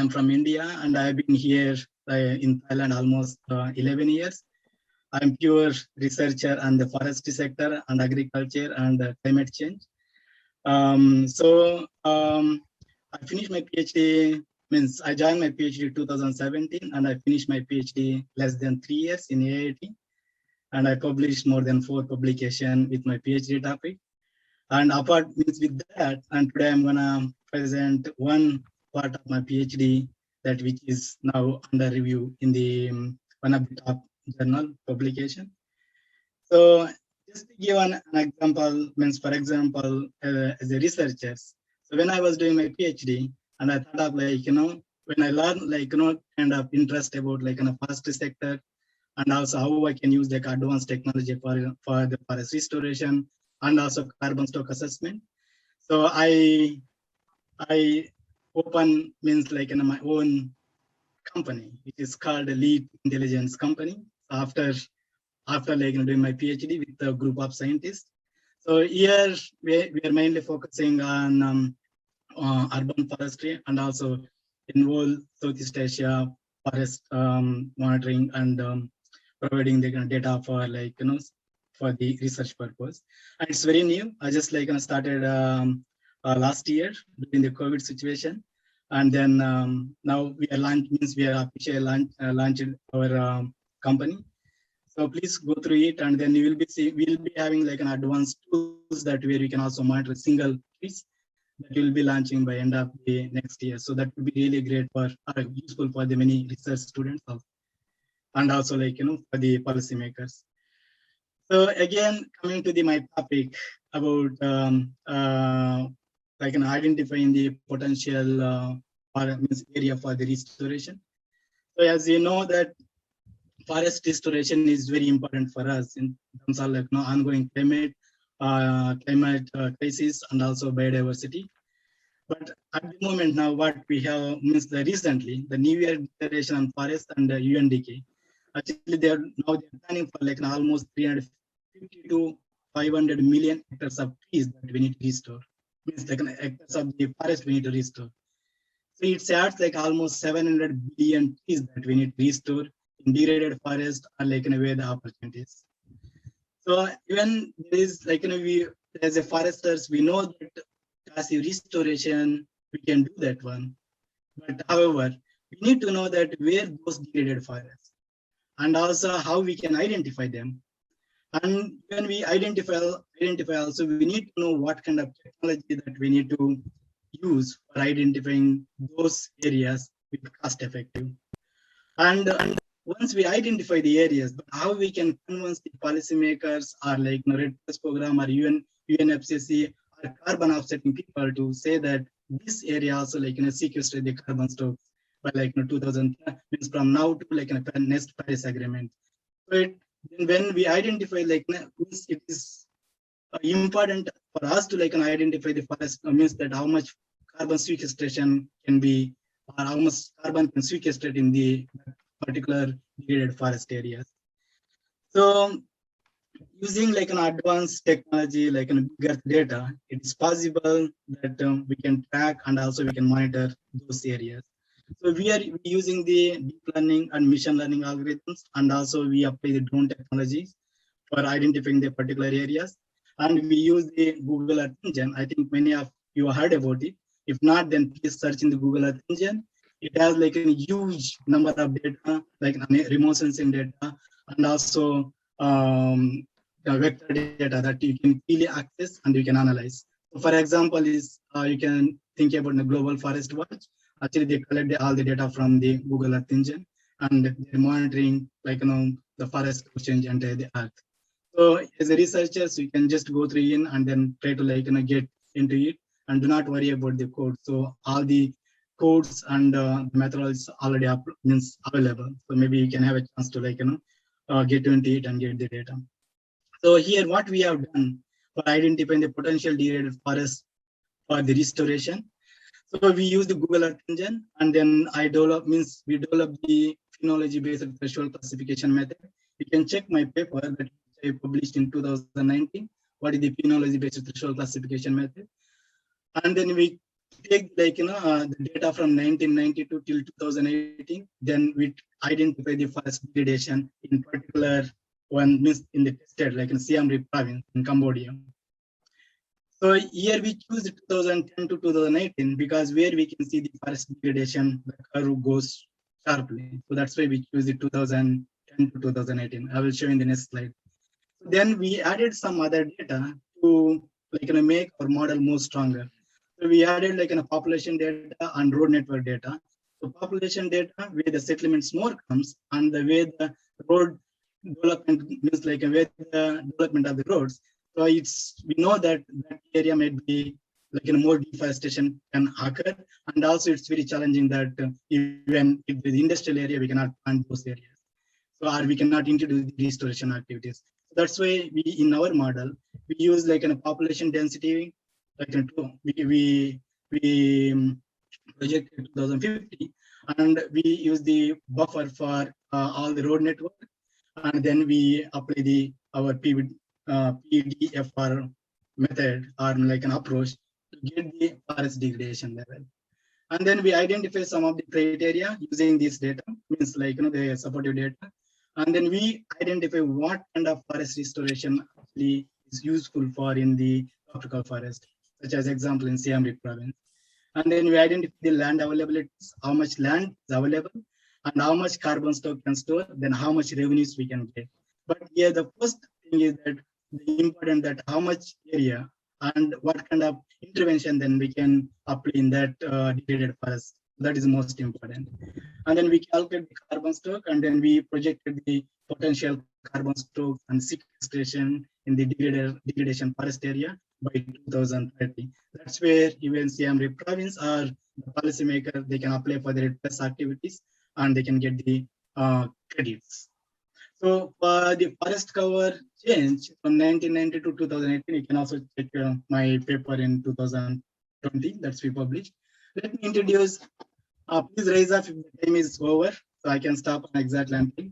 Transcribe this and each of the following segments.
I'm from India, and I've been here in Thailand almost 11 years. I'm pure researcher on the forestry sector and agriculture and climate change. I finished my PhD, means I joined my PhD 2017, and I finished my PhD less than 3 years in AIT. And I published more than 4 publications with my PhD topic. And apart means with that, and today I'm gonna present one part of my PhD that which is now under review in the one of the top journal publication. So just to give an example, means for example, as a researcher, so when I was doing my PhD, and I thought of when I learned kind of interest about the forestry sector, and also how I can use advanced technology for the forest restoration and also carbon stock assessment. So I open means my own company, which is called a lead intelligence company. After doing my PhD with a group of scientists. So here we are mainly focusing on urban forestry and also involve Southeast Asia forest monitoring and providing the data for for the research purpose. And it's very new. I just started last year during the COVID situation, and then now we are officially launched our company. So please go through it, and then you will we'll be having an advanced tools that where we can also monitor single trees that will be launching by end of the next year. So that would be really great for useful for the many research students also, and also for the policymakers. So again, coming to my topic about identifying the potential area for the restoration. So as you know that forest restoration is very important for us in terms of ongoing climate crisis and also biodiversity. But at the moment now, what we have means recently the New Year Declaration on Forest and the UNDK. Actually, they're planning for almost 350 to 500 million hectares of trees that we need to restore. Means hectares of the forest we need to restore. So it adds almost 700 billion trees that we need to restore in degraded forest or where the opportunities. So even there is we as a foresters, we know that passive restoration we can do that one. But however, we need to know that where those degraded forests and also how we can identify them. And when we identify also, we need to know what kind of technology that we need to use for identifying those areas with cost effective. And once we identify the areas, but how we can convince the policymakers or Red Plus program or UNFCCC or carbon offsetting people to say that this area also sequester the carbon stocks by 2000 means from now to next Paris agreement. So when we identify it is important for us to identify the forest means that how much carbon sequestration can be or how much carbon can sequester in the particular degraded forest areas. So using an advanced technology big data, it is possible that we can track and also we can monitor those areas. So we are using the deep learning and machine learning algorithms, and also we apply the drone technologies for identifying the particular areas. And we use the Google Earth Engine. I think many of you heard about it. If not, then please search in the Google Earth Engine. It has a huge number of data, remote sensing data, and also vector data that you can easily access and you can analyze. So for example, is you can think about the Global Forest Watch. Actually, they collect all the data from the Google Earth Engine, and they're monitoring the forest change under the earth. So as a researcher, so you can just go through in and then try to get into it, and do not worry about the code. So all the codes and methodologies already available. So maybe you can have a chance to get into it and get the data. So here, what we have done for identifying the potential degraded forest for the restoration. So we use the Google Earth Engine, and then we develop the phenology-based threshold classification method. You can check my paper that I published in 2019. What is the phenology-based threshold classification method? And then we take the data from 1992 till 2018, then we identify the forest degradation in particular one means in the tested like in Siem Reap province in Cambodia. So here we choose 2010 to 2018 because where we can see the forest degradation, the curve goes sharply. So that's why we choose the 2010 to 2018. I will show in the next slide. So then we added some other data to make our model more stronger. So we added population data and road network data. So population data where the settlements more comes and the way the road development means where the development of the roads. So we know that that area might be more deforestation can occur, and also it's very challenging that even if the industrial area we cannot plant those areas, so or we cannot introduce the restoration activities. So that's why we in our model we use a population density we projected 2050, and we use the buffer for all the road network, and then we apply our PDFR method or an approach to get the forest degradation level. And then we identify some of the criteria using this data, means the supportive data. And then we identify what kind of forest restoration actually is useful for in the tropical forest, such as example in Siem Reap province. And then we identify the land availability, how much land is available, and how much carbon stock can store, then how much revenues we can get. But here the first thing is that the important that how much area and what kind of intervention then we can apply in that degraded forest. That is most important. And then we calculate the carbon stock, and then we projected the potential carbon stock and sequestration in the degradation forest area by 2030. That's where even Siem Reap province or the policymaker, they can apply for their test activities and they can get the credits. So the forest cover change from 1990 to 2018, you can also check my paper in 2020 that's we published. Let me introduce, please raise up if the time is over, so I can stop on exact lamping.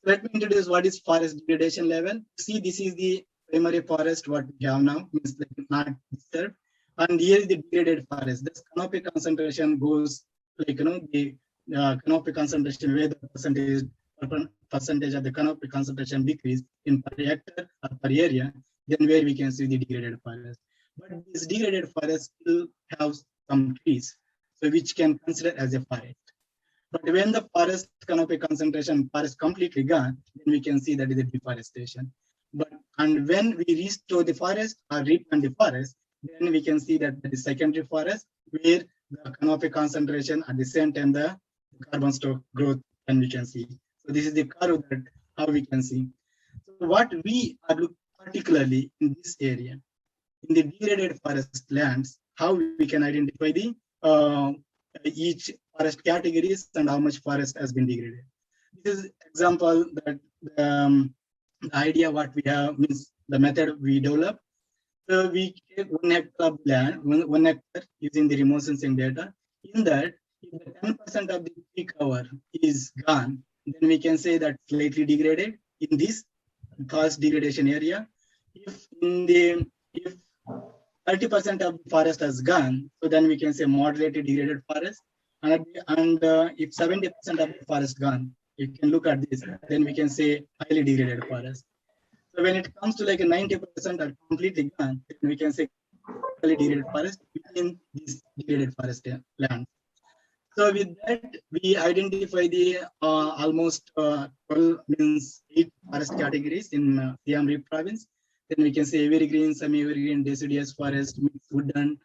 Let me introduce what is forest degradation level. See, this is the primary forest what we have now, means not disturbed. And here is the degraded forest. This canopy concentration goes the canopy concentration where the percentage of the canopy concentration decrease in per hectare or per area, then where we can see the degraded forest. But this degraded forest still has some trees, so which can consider as a forest. But when the forest canopy concentration forest completely gone, then we can see that is a deforestation. And when we restore the forest or replant the forest, then we can see that the secondary forest where the canopy concentration at the same time the carbon stock growth, and we can see. So this is the curve that how we can see. So what we are looking particularly in this area, in the degraded forest lands, how we can identify the each forest categories and how much forest has been degraded. This is example that the idea what we have means the method we develop. So we take 1 hectare of land, 1 hectare using the remote sensing data. In that, if the 10% of the tree cover is gone, then we can say that slightly degraded in this forest degradation area. If 30% of the forest has gone, so then we can say moderately degraded forest. And if 70% of the forest gone, you can look at this, then we can say highly degraded forest. So when it comes to like a 90% are completely gone, then we can say highly degraded forest within this degraded forest land. So with that, we identify the almost 12 means 8 forest categories in Siem Reap province. Then we can say evergreen, semi-evergreen, deciduous forest, mixed wooden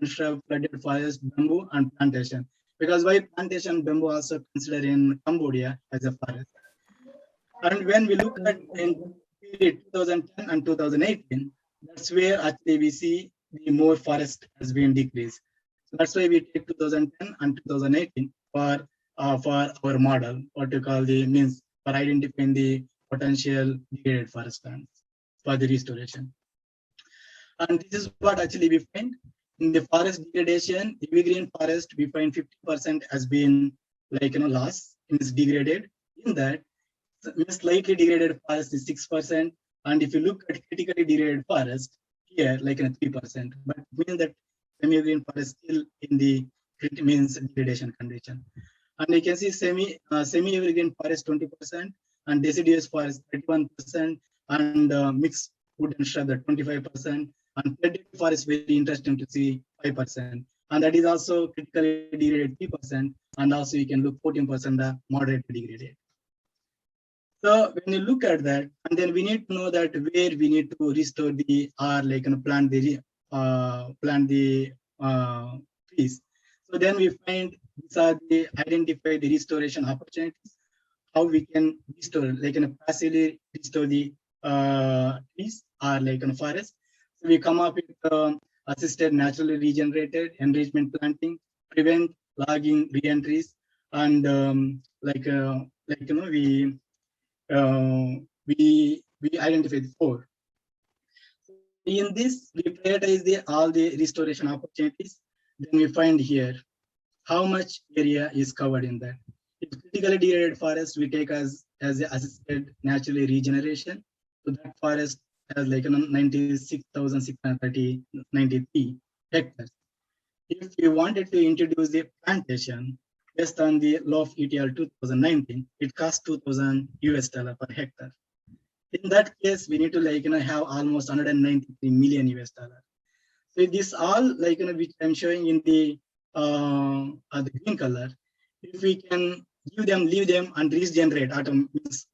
shrub, flooded forest, bamboo, and plantation. Because why plantation bamboo also considered in Cambodia as a forest. And when we look at in period 2010 and 2018, that's where actually we see the more forest has been decreased. So that's why we take 2010 and 2018 for our model, what you call the means for identifying the potential degraded forest lands for the restoration. And this is what actually we find in the forest degradation. Evergreen forest we find 50% has been lost, means degraded. In that, slightly degraded forest is 6%, and if you look at critically degraded forest here, 3%. But it means that semi-evergreen forest still in the means degradation condition. And you can see semi-evergreen forest 20% and deciduous forest 31% and mixed wood and shrub 25% and predatory forest very interesting to see 5%. And that is also critically degraded 3%, and also you can look 14% moderately degraded. So when you look at that, and then we need to know that where we need to restore the or like plant the trees. So then we find these are the identify the restoration opportunities, how we can restore, like passively restore the trees or like in forest. So we come up with assisted naturally regenerated enrichment planting, prevent logging re-entries, and we identify the 4. In this, we prioritize all the restoration opportunities. Then we find here how much area is covered in that. If critically degraded forest, we take as assisted naturally regeneration. So that forest has like 96,693 hectares. If we wanted to introduce the plantation based on the law of ETL 2019, it costs $2,000 per hectare. In that case, we need to have almost 193 million US dollars. So this all which I'm showing in the green color, if we can leave them and regenerate as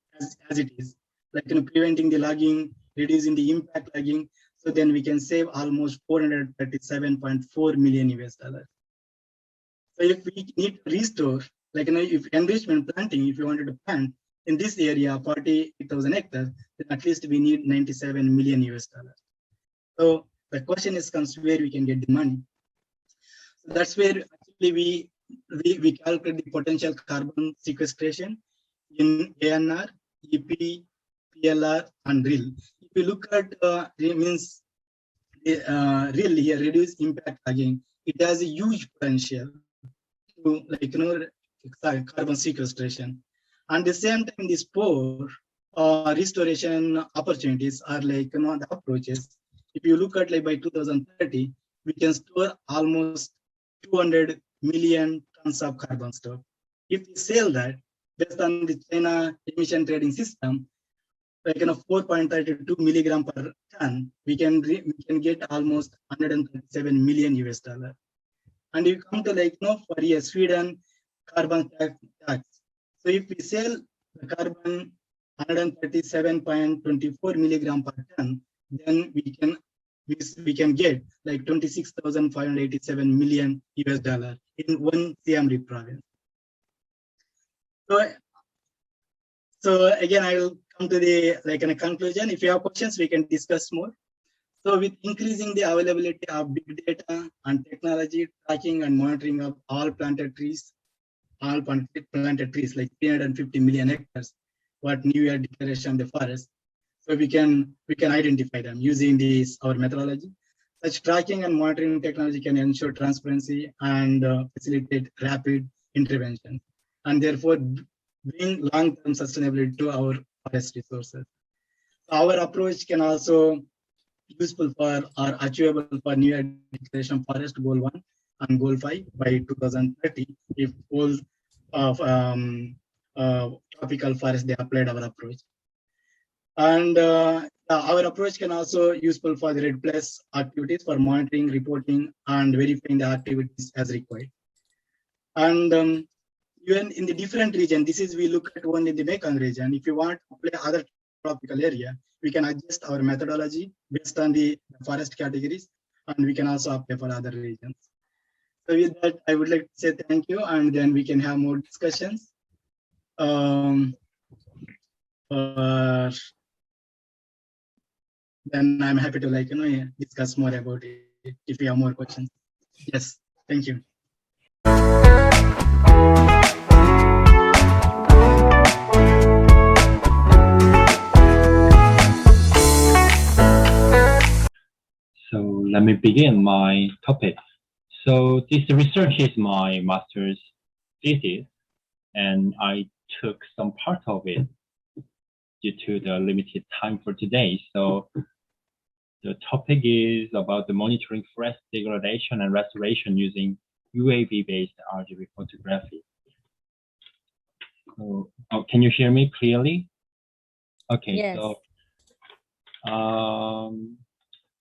it is, preventing the logging, reducing the impact logging, so then we can save almost 437.4 million US dollars. So if we need to restore, if enrichment planting, if you wanted to plant in this area, 40,000 hectares, then at least we need 97 million US dollars. So the question is comes where we can get the money. So that's where actually we calculate the potential carbon sequestration in ANR, EP, PLR, and RIL. If you look at means RIL here, reduce impact again, it has a huge potential to carbon sequestration. And at the same time, these 4 restoration opportunities are the approaches. If you look at by 2030, we can store almost 200 million tons of carbon stock. If we sell that based on the China emission trading system, 4.32 milligram per ton, we can get almost 137 million US dollars. And you come to for a Sweden carbon tax. So if we sell the carbon 137.24 milligram per ton, then we can get 26,587 million US dollars in one Siem Reap province. So again, I will come to the a conclusion. If you have questions, we can discuss more. So with increasing the availability of big data and technology, tracking and monitoring of all planted trees like 350 million hectares, what New Year declaration of the forest. So we can identify them using our methodology. Such tracking and monitoring technology can ensure transparency and facilitate rapid intervention, and therefore bring long-term sustainability to our forest resources. Our approach can also useful for or achievable for New Year declaration forest goal 1 and goal 5 by 2030 if all of tropical forest they applied our approach. And our approach can also useful for the RED Plus activities for monitoring, reporting, and verifying the activities as required. And even in the different region, this is we look at only the Mekong region. If you want to apply other tropical area, we can adjust our methodology based on the forest categories, and we can also apply for other regions. So with that, I would like to say thank you, and then we can have more discussions. Then I'm happy to discuss more about it if you have more questions. Yes, thank you. So let me begin my topic. So this research is my master's thesis, and I took some part of it due to the limited time for today. So The topic is about the monitoring forest degradation and restoration using UAV-based RGB photography. So, can you hear me clearly? Okay, Yes.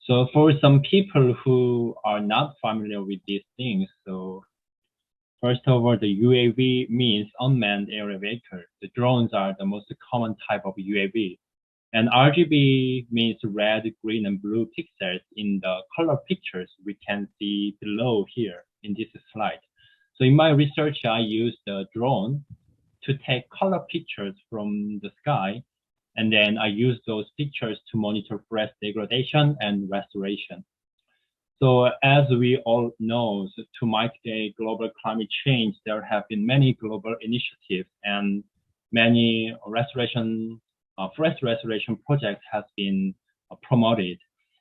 So for some people who are not familiar with these things, so first of all, the UAV means unmanned aerial vehicle. The drones are the most common type of UAV. And RGB means red, green, and blue pixels in the color pictures we can see below here in this slide. So in my research, I used the drone to take color pictures from the sky, and then I use those pictures to monitor forest degradation and restoration. So as we all know, so to mitigate global climate change, there have been many global initiatives and many forest restoration projects have been promoted.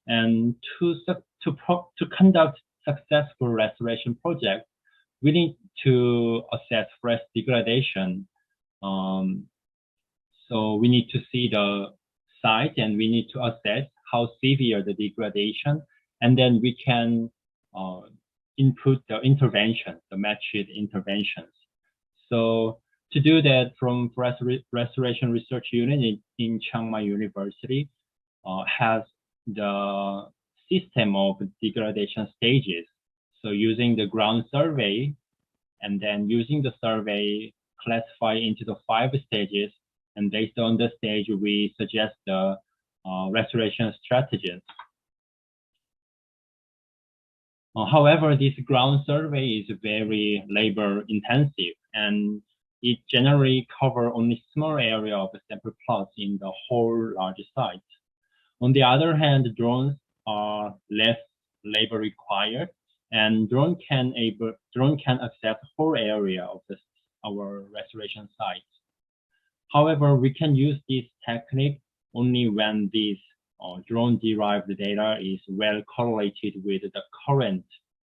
And to conduct successful restoration projects, we need to assess forest degradation. So we need to see the site and we need to assess how severe the degradation, and then we can input the intervention, the matched interventions. So to do that, from Forest Restoration Research Unit in Chiang Mai University has the system of degradation stages. So using the ground survey, and then using the survey classify into the 5 stages, and based on the stage, we suggest the restoration strategies. However, this ground survey is very labor intensive, and it generally covers only small area of the sample plots in the whole large site. On the other hand, drones are less labor required, and drone can access whole area of our restoration site. However, we can use this technique only when this drone-derived data is well correlated with the current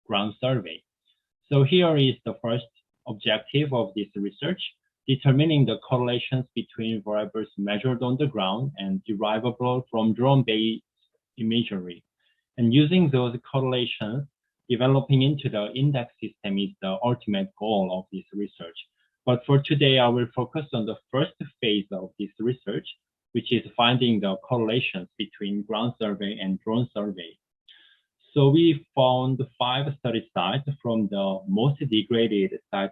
ground survey. So here is the first objective of this research, determining the correlations between variables measured on the ground and derivable from drone-based imagery. And using those correlations, developing into the index system is the ultimate goal of this research. But for today, I will focus on the first phase of this research, which is finding the correlations between ground survey and drone survey. So we found 5 study sites from the most degraded site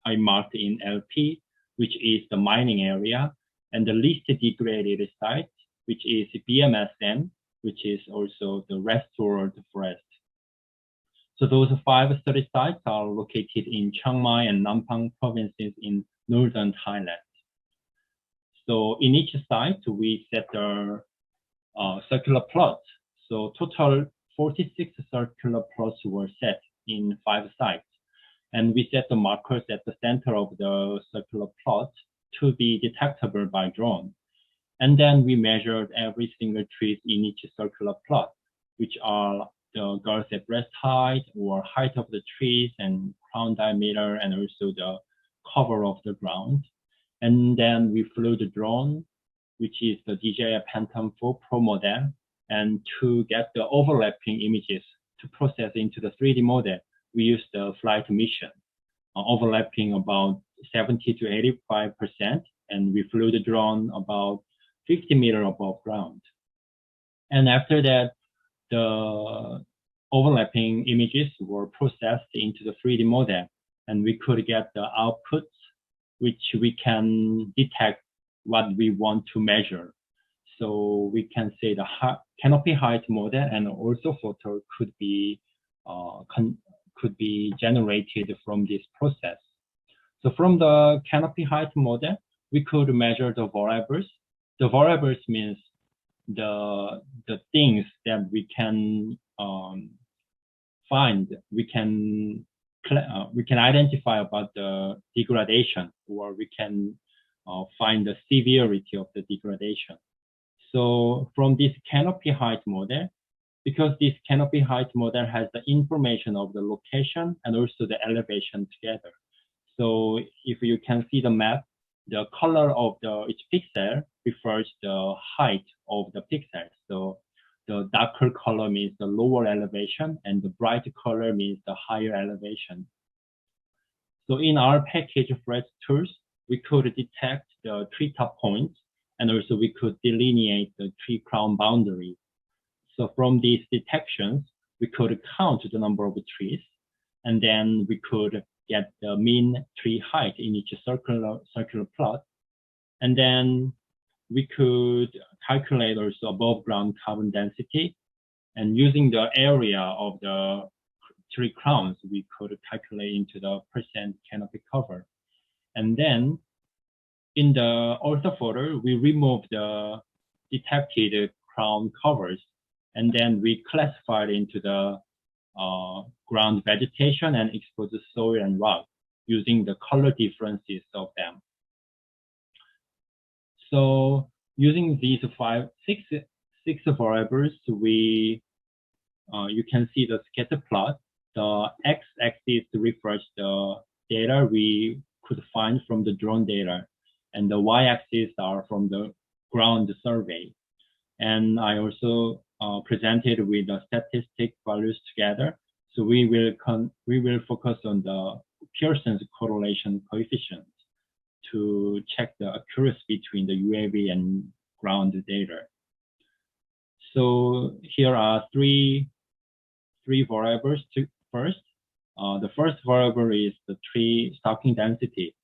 I marked in LP, which is the mining area, and the least degraded site, which is BMSM, which is also the restored forest. So those 5 study sites are located in Chiang Mai and Nampang provinces in northern Thailand. So in each site, we set the circular plots. So total 46 circular plots were set in 5 sites. And we set the markers at the center of the circular plot to be detectable by drone. And then we measured every single tree in each circular plot, which are the girth at breast height or height of the trees and crown diameter, and also the cover of the ground. And then we flew the drone, which is the DJI Phantom 4 Pro model, and to get the overlapping images to process into the 3D model, we used the flight mission, overlapping about 70 to 85%, and we flew the drone about 50 meters above ground. And after that, the overlapping images were processed into the 3D model, and we could get the outputs, which we can detect what we want to measure. So we can say the canopy height model and also photo could be generated from this process. So from the canopy height model, we could measure the variables. The variables means the things that we can find, we can identify about the degradation, or we can find the severity of the degradation. So from this canopy height model, because this canopy height model has the information of the location and also the elevation together. So if you can see the map, the color of each pixel refers the height of the pixel. So the darker color means the lower elevation, and the bright color means the higher elevation. So in our package of red tools, we could detect the treetop points, and also we could delineate the tree crown boundary. So from these detections, we could count the number of trees, and then we could get the mean tree height in each circular plot. And then we could calculate also above ground carbon density. And using the area of the tree crowns, we could calculate into the percent canopy cover. And then in the orthophoto, we remove the detected crown covers, and then we classified into the ground vegetation and exposed soil and rock using the color differences of them. So using these six variables, you can see the scatter plot. The x-axis refers the data we could find from the drone data, and the y-axis are from the ground survey. And I also presented with the statistic values together. So we will focus on the Pearson's correlation coefficient to check the accuracy between the UAV and ground data. So here are three variables. The first variable is the tree stocking density,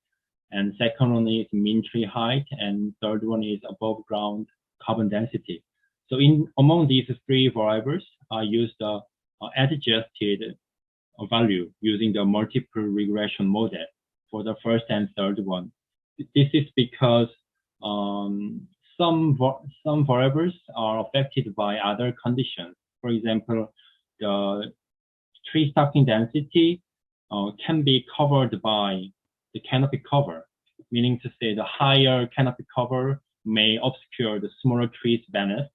and second one is mean tree height, and third one is above ground carbon density. So among these three variables, I used the adjusted value using the multiple regression model for the first and third one. This is because some variables are affected by other conditions. For example, the tree stocking density can be covered by the canopy cover, meaning to say the higher canopy cover may obscure the smaller trees beneath.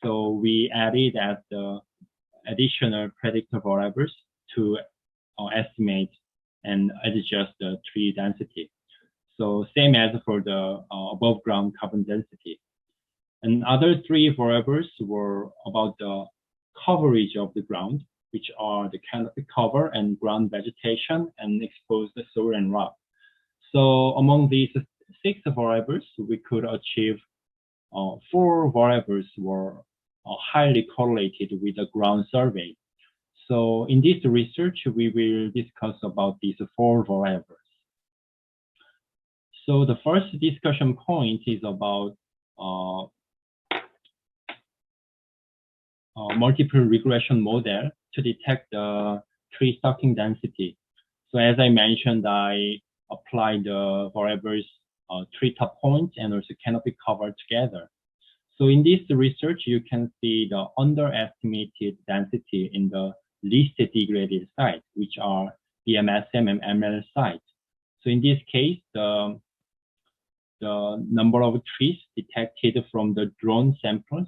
So we added as the additional predictor variables to estimate and adjust the tree density. So same as for the above ground carbon density. And other three variables were about the coverage of the ground, which are the canopy cover and ground vegetation and exposed soil and rock. So among these six variables, we could achieve 4 variables were highly correlated with the ground survey. So in this research, we will discuss about these 4 variables. So the first discussion point is about multiple regression model to detect the tree stocking density. So as I mentioned, I applied the variables treetop points and also canopy cover together. So in this research, you can see the underestimated density in the least degraded sites, which are BMS and ML sites. So in this case, the number of trees detected from the drone samples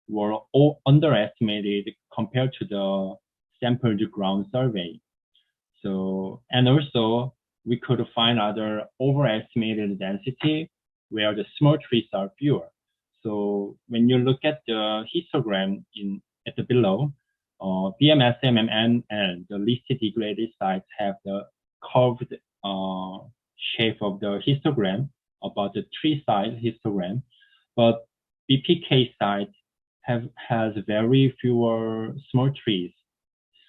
were all underestimated compared to the sampled ground survey. So, and also we could find other overestimated density where the small trees are fewer. So when you look at the histogram at the below, BMS, MMN, and the least degraded sites have the curved shape of the histogram about the tree size histogram, but BPK site has very fewer small trees.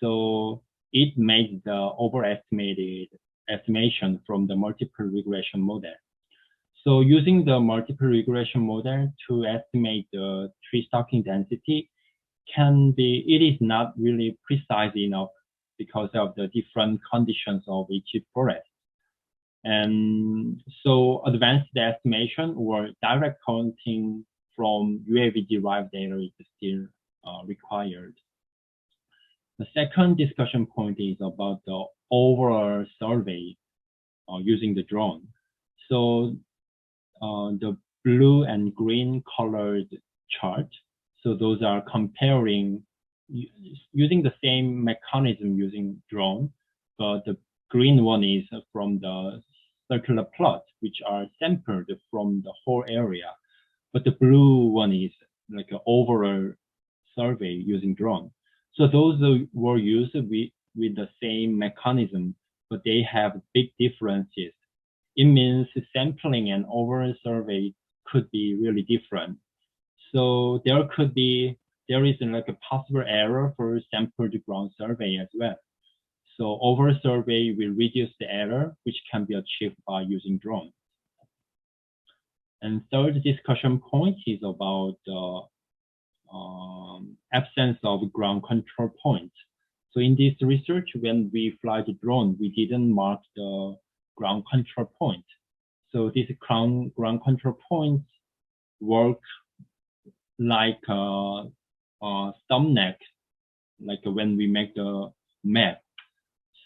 So it made the overestimated estimation from the multiple regression model. So using the multiple regression model to estimate the tree stocking density it is not really precise enough because of the different conditions of each forest. And so advanced estimation or direct counting from UAV-derived data is still required. The second discussion point is about the overall survey using the drone. So the blue and green colored chart, so those are comparing using the same mechanism using drone, but the green one is from the circular plot, which are sampled from the whole area. But the blue one is like an overall survey using drone. So those were used with the same mechanism, but they have big differences. It means sampling and overall survey could be really different. So there is like a possible error for sample to ground survey as well. So overall survey will reduce the error, which can be achieved by using drones. And third discussion point is about the absence of ground control points. So in this research, when we fly the drone, we didn't mark the ground control point. So these ground control points work like a thumbnail, like when we make the map.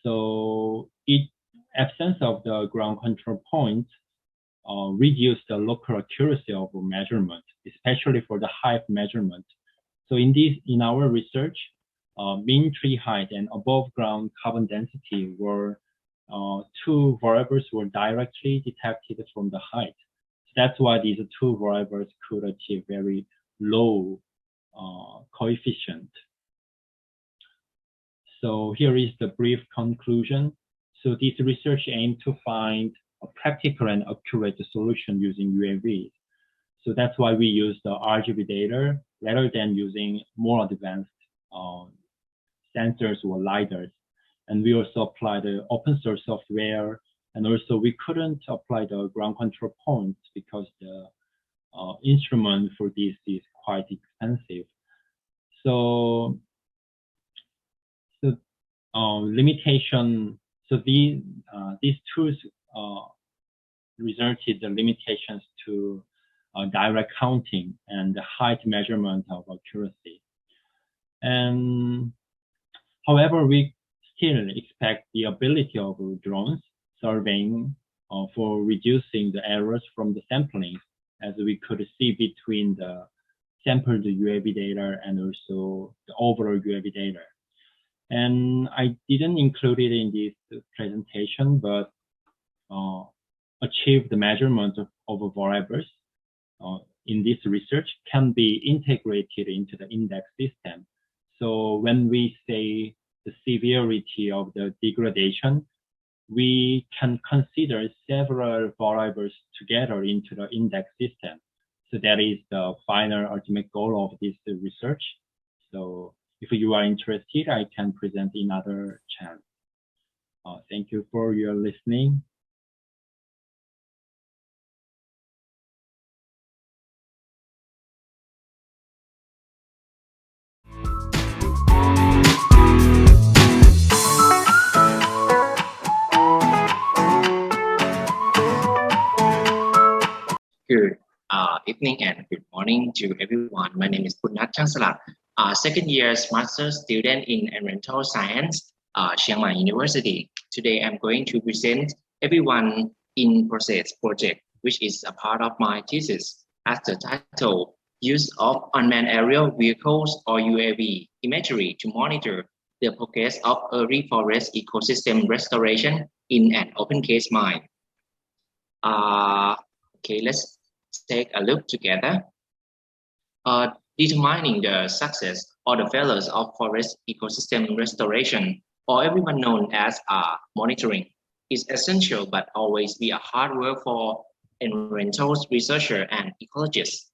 So absence of the ground control points reduce the local accuracy of measurement, especially for the height measurement. So in our research, mean tree height and above ground carbon density were two variables were directly detected from the height. So that's why these two variables could achieve very low coefficient. So here is the brief conclusion. So this research aimed to find a practical and accurate solution using UAVs. So that's why we use the RGB data rather than using more advanced sensors or LiDARs. And we also apply the open source software. And also we couldn't apply the ground control points because the instrument for this is quite expensive. So limitation. So these tools resulted the limitations to direct counting and the height measurement of accuracy. And however, we still expect the ability of drones surveying for reducing the errors from the sampling, as we could see between the sampled UAV data and also the overall UAV data. And I didn't include it in this presentation, but achieve the measurement of variables in this research can be integrated into the index system. So when we say the severity of the degradation, we can consider several variables together into the index system. So that is the final ultimate goal of this research. So if you are interested, I can present in other channels. Thank you for your listening. Good evening and good morning to everyone. My name is Punat Changsalat, second year master's student in environmental science, Chiang Mai University. Today I'm going to present everyone in process project, which is a part of my thesis, as the title, use of unmanned aerial vehicles or UAV imagery to monitor the progress of early forest ecosystem restoration in an open case mine. Okay, let's take a look together. Determining the success or the failures of forest ecosystem restoration, or everyone known as monitoring, is essential but always be a hard work for environmental researcher and ecologists.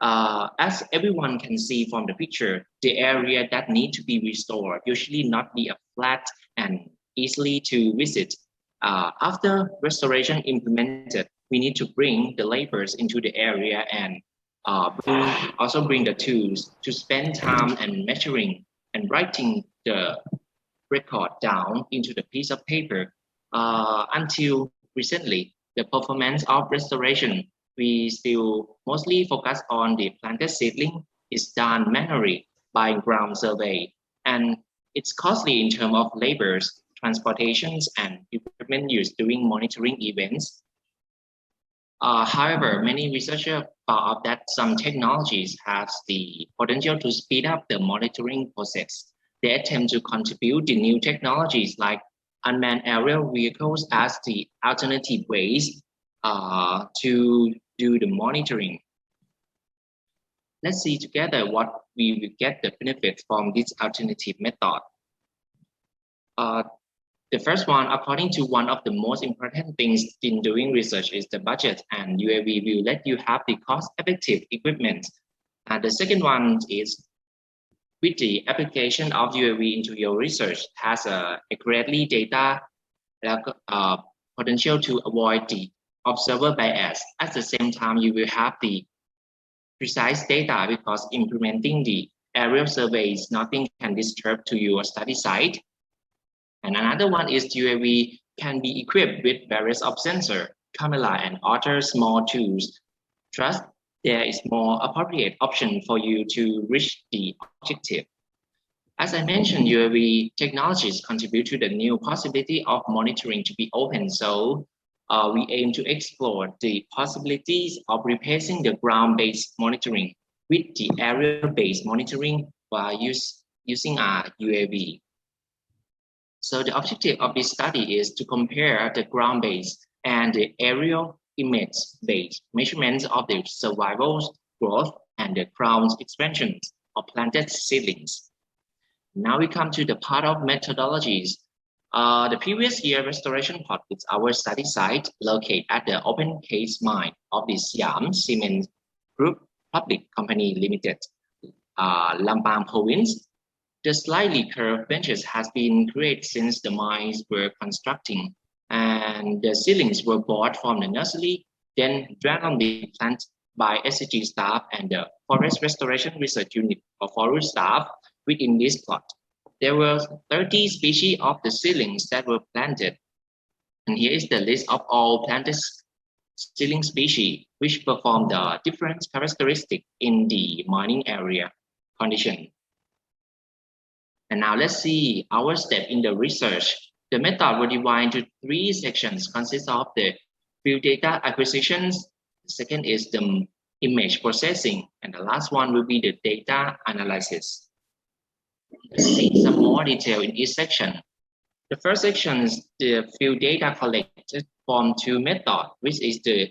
As everyone can see from the picture, the area that need to be restored usually not be a flat and easily to visit. After restoration implemented, we need to bring the laborers into the area and also bring the tools to spend time and measuring and writing the record down into the piece of paper. Until recently, the performance of restoration, we still mostly focus on the planted seedling is done manually by ground survey, and it's costly in terms of laborers, transportations, and equipment used during monitoring events. However, many researchers found out that some technologies have the potential to speed up the monitoring process. They attempt to contribute to new technologies like unmanned aerial vehicles as the alternative ways to do the monitoring. Let's see together what we will get the benefit from this alternative method. The first one, according to one of the most important things in doing research, is the budget, and UAV will let you have the cost-effective equipment. And the second one is, with the application of UAV into your research, has a accurately data potential to avoid the observer bias. At the same time, you will have the precise data because implementing the aerial surveys, nothing can disturb to your study site. And another one is UAV can be equipped with various of sensor, camera, and other small tools. Thus, there is more appropriate option for you to reach the objective. As I mentioned, UAV technologies contribute to the new possibility of monitoring to be open. So we aim to explore the possibilities of replacing the ground-based monitoring with the aerial-based monitoring by using a UAV. So the objective of this study is to compare the ground-based and the aerial image-based measurements of the survival, growth, and the crown expansions of planted seedlings. Now we come to the part of methodologies. The previous year restoration plot is our study site located at the Opencast mine of the Siem Reap Public Company Limited, Lampang Province. The slightly curved benches has been created since the mines were constructing, and the ceilings were bought from the nursery, then randomly planted by SCG staff and the Forest Restoration Research Unit or forest staff within this plot. There were 30 species of the seedlings that were planted. And here is the list of all planted seedling species, which perform the different characteristics in the mining area condition. And now let's see our step in the research. The method will divide into 3 sections, consist of the field data acquisitions. The second is the image processing, and the last one will be the data analysis. Let's see some more detail in each section. The first section is the field data collected from 2 methods, which is the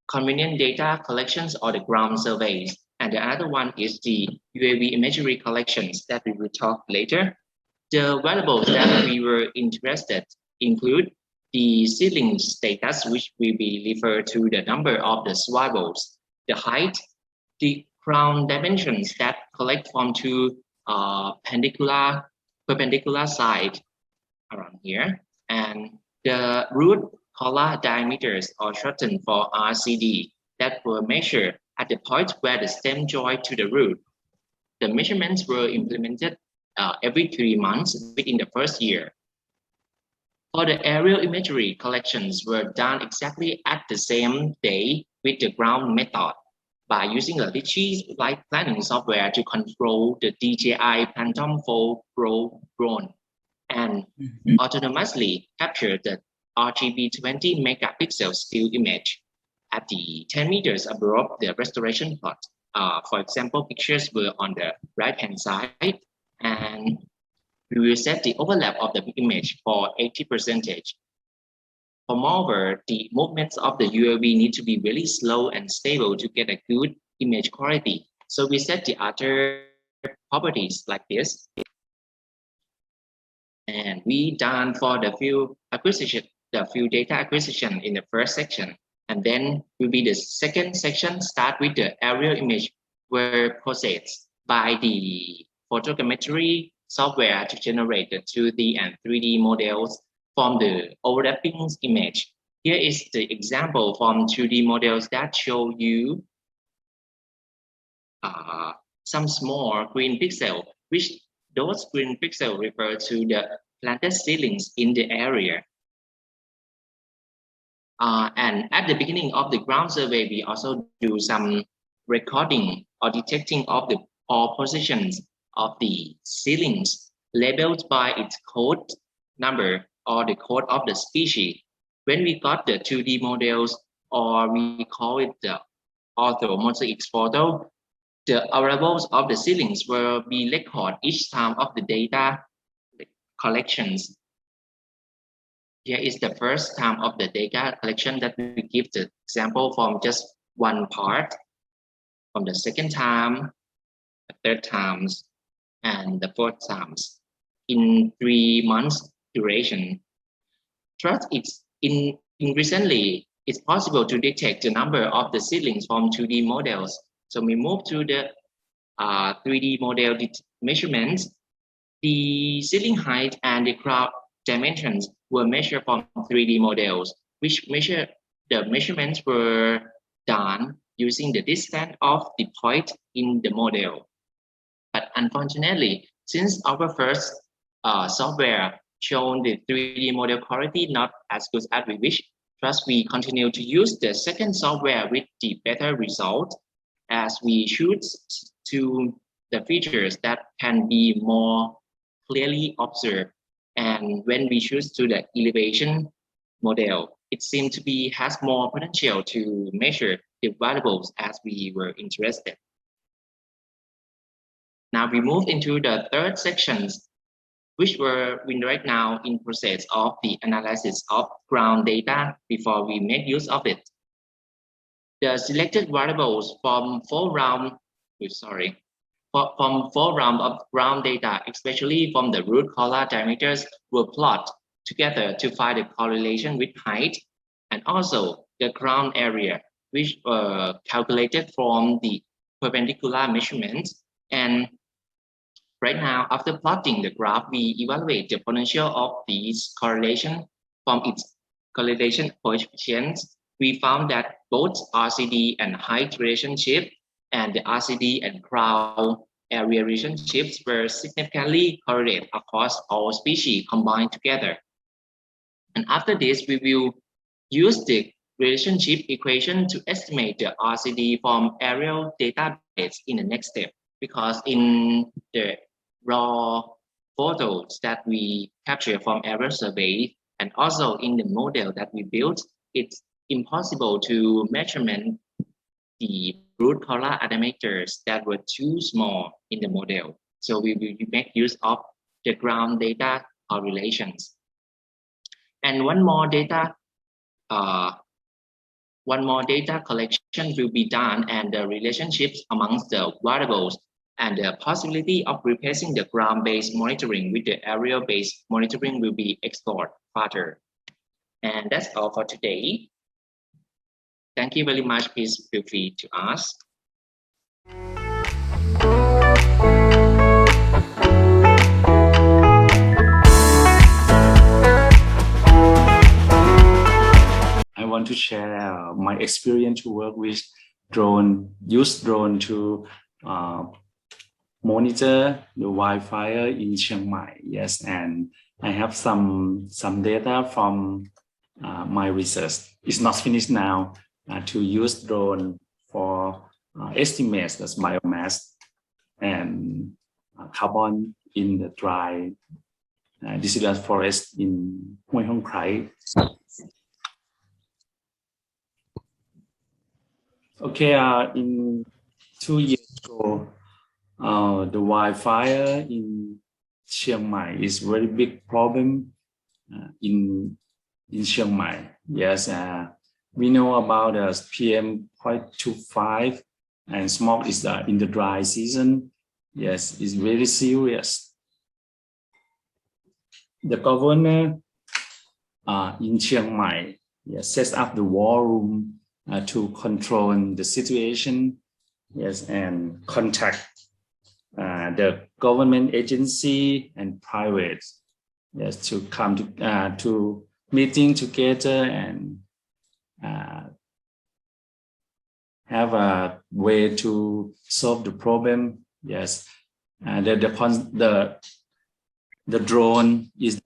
convenient data collections or the ground surveys. And the other one is the UAV imagery collections that we will talk later. The variables that we were interested include the seedling status, which will be referred to the number of the survivals, the height, the crown dimensions that collect from 2 perpendicular sides around here, and the root collar diameters, or shortened for RCD, that were measured at the point where the stem joined to the root. The measurements were implemented every 3 months within the first year. For the aerial imagery collections were done exactly at the same day with the ground method by using a Litchi-like planning software to control the DJI Phantom 4 Pro drone and autonomously capture the RGB 20 megapixel still image at the 10 meters above the restoration plot. For example, pictures were on the right-hand side, and we will set the overlap of the image for 80%. Moreover, the movements of the UAV need to be really slow and stable to get a good image quality. So we set the other properties like this. And we done for the field acquisition, the field data acquisition in the first section. And then will be the second section, start with the aerial image were processed by the photogrammetry software to generate the 2D and 3D models from the overlapping image. Here is the example from 2D models that show you some small green pixel, which those green pixels refer to the planted seedlings in the area. And at the beginning of the ground survey, we also do some recording or detecting of the all positions of the seedlings labeled by its code number or the code of the species. When we got the 2D models, or we call it the orthomosaic photo, the variables of the seedlings will be recorded each time of the data collections. Here is the first time of the data collection that we give the example from just one part. From the second time, the third times, and the fourth times in 3 months duration. Trust it's in recently, it's possible to detect the number of the seedlings from 2D models. So we move to the 3D model measurements. The seedling height and the crowd dimensions were measured from 3D models, which the measurements were done using the distance of the point in the model. But unfortunately, since our first software shown the 3D model quality not as good as we wish, thus we continue to use the second software with the better result, as we choose to the features that can be more clearly observed. And when we choose to the elevation model, it seems to be has more potential to measure the variables as we were interested. Now we move into the third sections, which we're right now in process of the analysis of ground data before we make use of it. The selected variables from four rounds of ground data, especially from the root collar diameters, were plotted together to find the correlation with height, and also the ground area, which were calculated from the perpendicular measurements. And right now, after plotting the graph, we evaluate the potential of these correlation from its correlation coefficients. We found that both RCD and height relationship and the RCD and crowd area relationships were significantly correlated across all species combined together. And after this, we will use the relationship equation to estimate the RCD from aerial database in the next step, because in the raw photos that we capture from aerial survey and also in the model that we built, it's impossible to measurement the root collar diameters that were too small in the model. So we will make use of the ground data correlations. And one more data collection will be done, and the relationships amongst the variables and the possibility of replacing the ground-based monitoring with the aerial-based monitoring will be explored further. And that's all for today. Thank you very much. Please feel free to ask. I want to share my experience to work with use drone to monitor the wildfire in Chiang Mai. Yes, and I have some data from my research. It's not finished now. To use drone for estimates the biomass and carbon in the dry deciduous forest in Hoi Hong Krai. Okay, in 2 years ago, the wildfire in Chiang Mai is very big problem in Chiang Mai. Yes, we know about PM.25 and smoke is in the dry season. Yes, it's very serious. The governor in Chiang Mai sets up the war room to control the situation. Yes, and contact the government agency and private. Yes, to come to meeting together and have a way to solve the problem. Yes, the drone is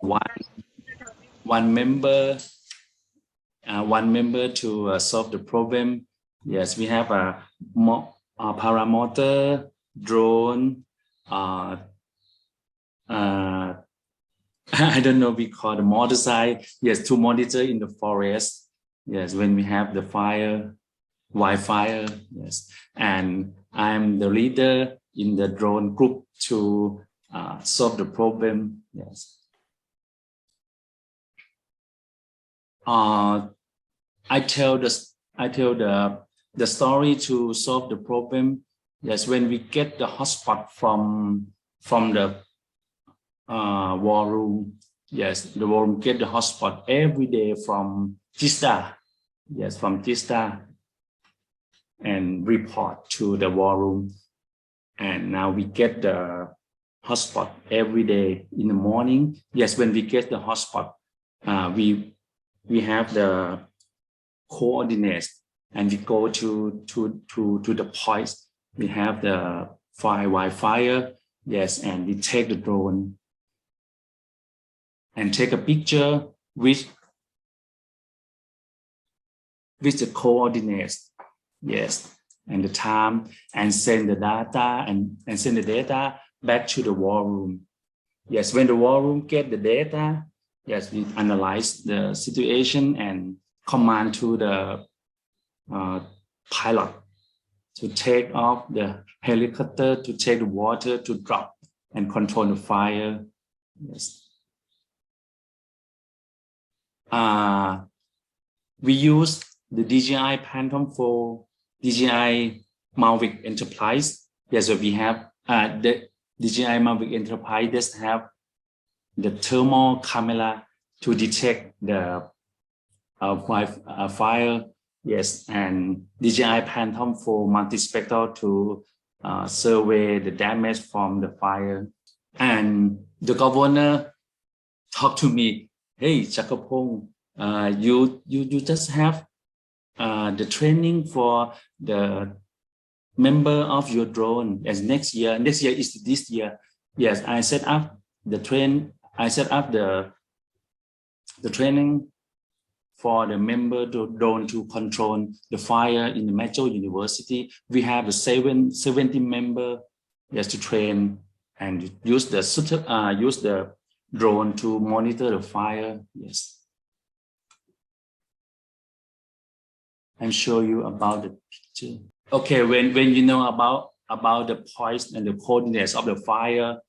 one member to solve the problem. Yes, we have a paramotor drone. I don't know, we call the motorcycle. Yes, to monitor in the forest. Yes, when we have the wildfire. Yes, and I'm the leader in the drone group to solve the problem. Yes. I tell the story to solve the problem Yes, when we get the hotspot from the war room, yes, the war room get the hotspot every day from Tista, yes, from Tista, and report to the war room. And now we get the hotspot every day in the morning. Yes, when we get the hotspot, we have the coordinates, and we go to the points. We have the wildfire, yes, and we take the drone and take a picture with the coordinates, yes, and the time, and send the data and send the data back to the war room. Yes, when the war room get the data, yes, we analyze the situation and command to the pilot to take off the helicopter, to take the water, to drop and control the fire. Yes. We use the DJI Phantom for DJI Mavic Enterprise. Yes, so we have the DJI Mavic Enterprise just have the thermal camera to detect the fire. Yes, and DJI Phantom for multispectral to survey the damage from the fire. And the governor talked to me, "Hey, Chakapong, you just have the training for the member of your drone as next year is this year." Yes, I set up the training for the member drone to control the fire in the Metro University. We have the 70 member, yes, to train and use the drone to monitor the fire. Yes, I'm show you about the picture. Okay, when you know about the points and the coordinates of the fire,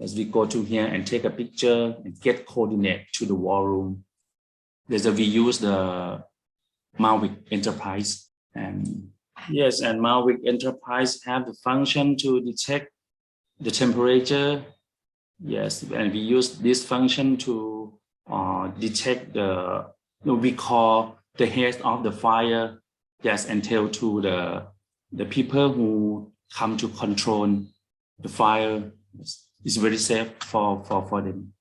as we go to here and take a picture and get coordinate to the war room. There's we use the Mavic Enterprise, and yes, and Mavic Enterprise have the function to detect the temperature. Yes, and we use this function to detect we call the head of the fire. Yes, and tell to the people who come to control the fire. It's very safe for them.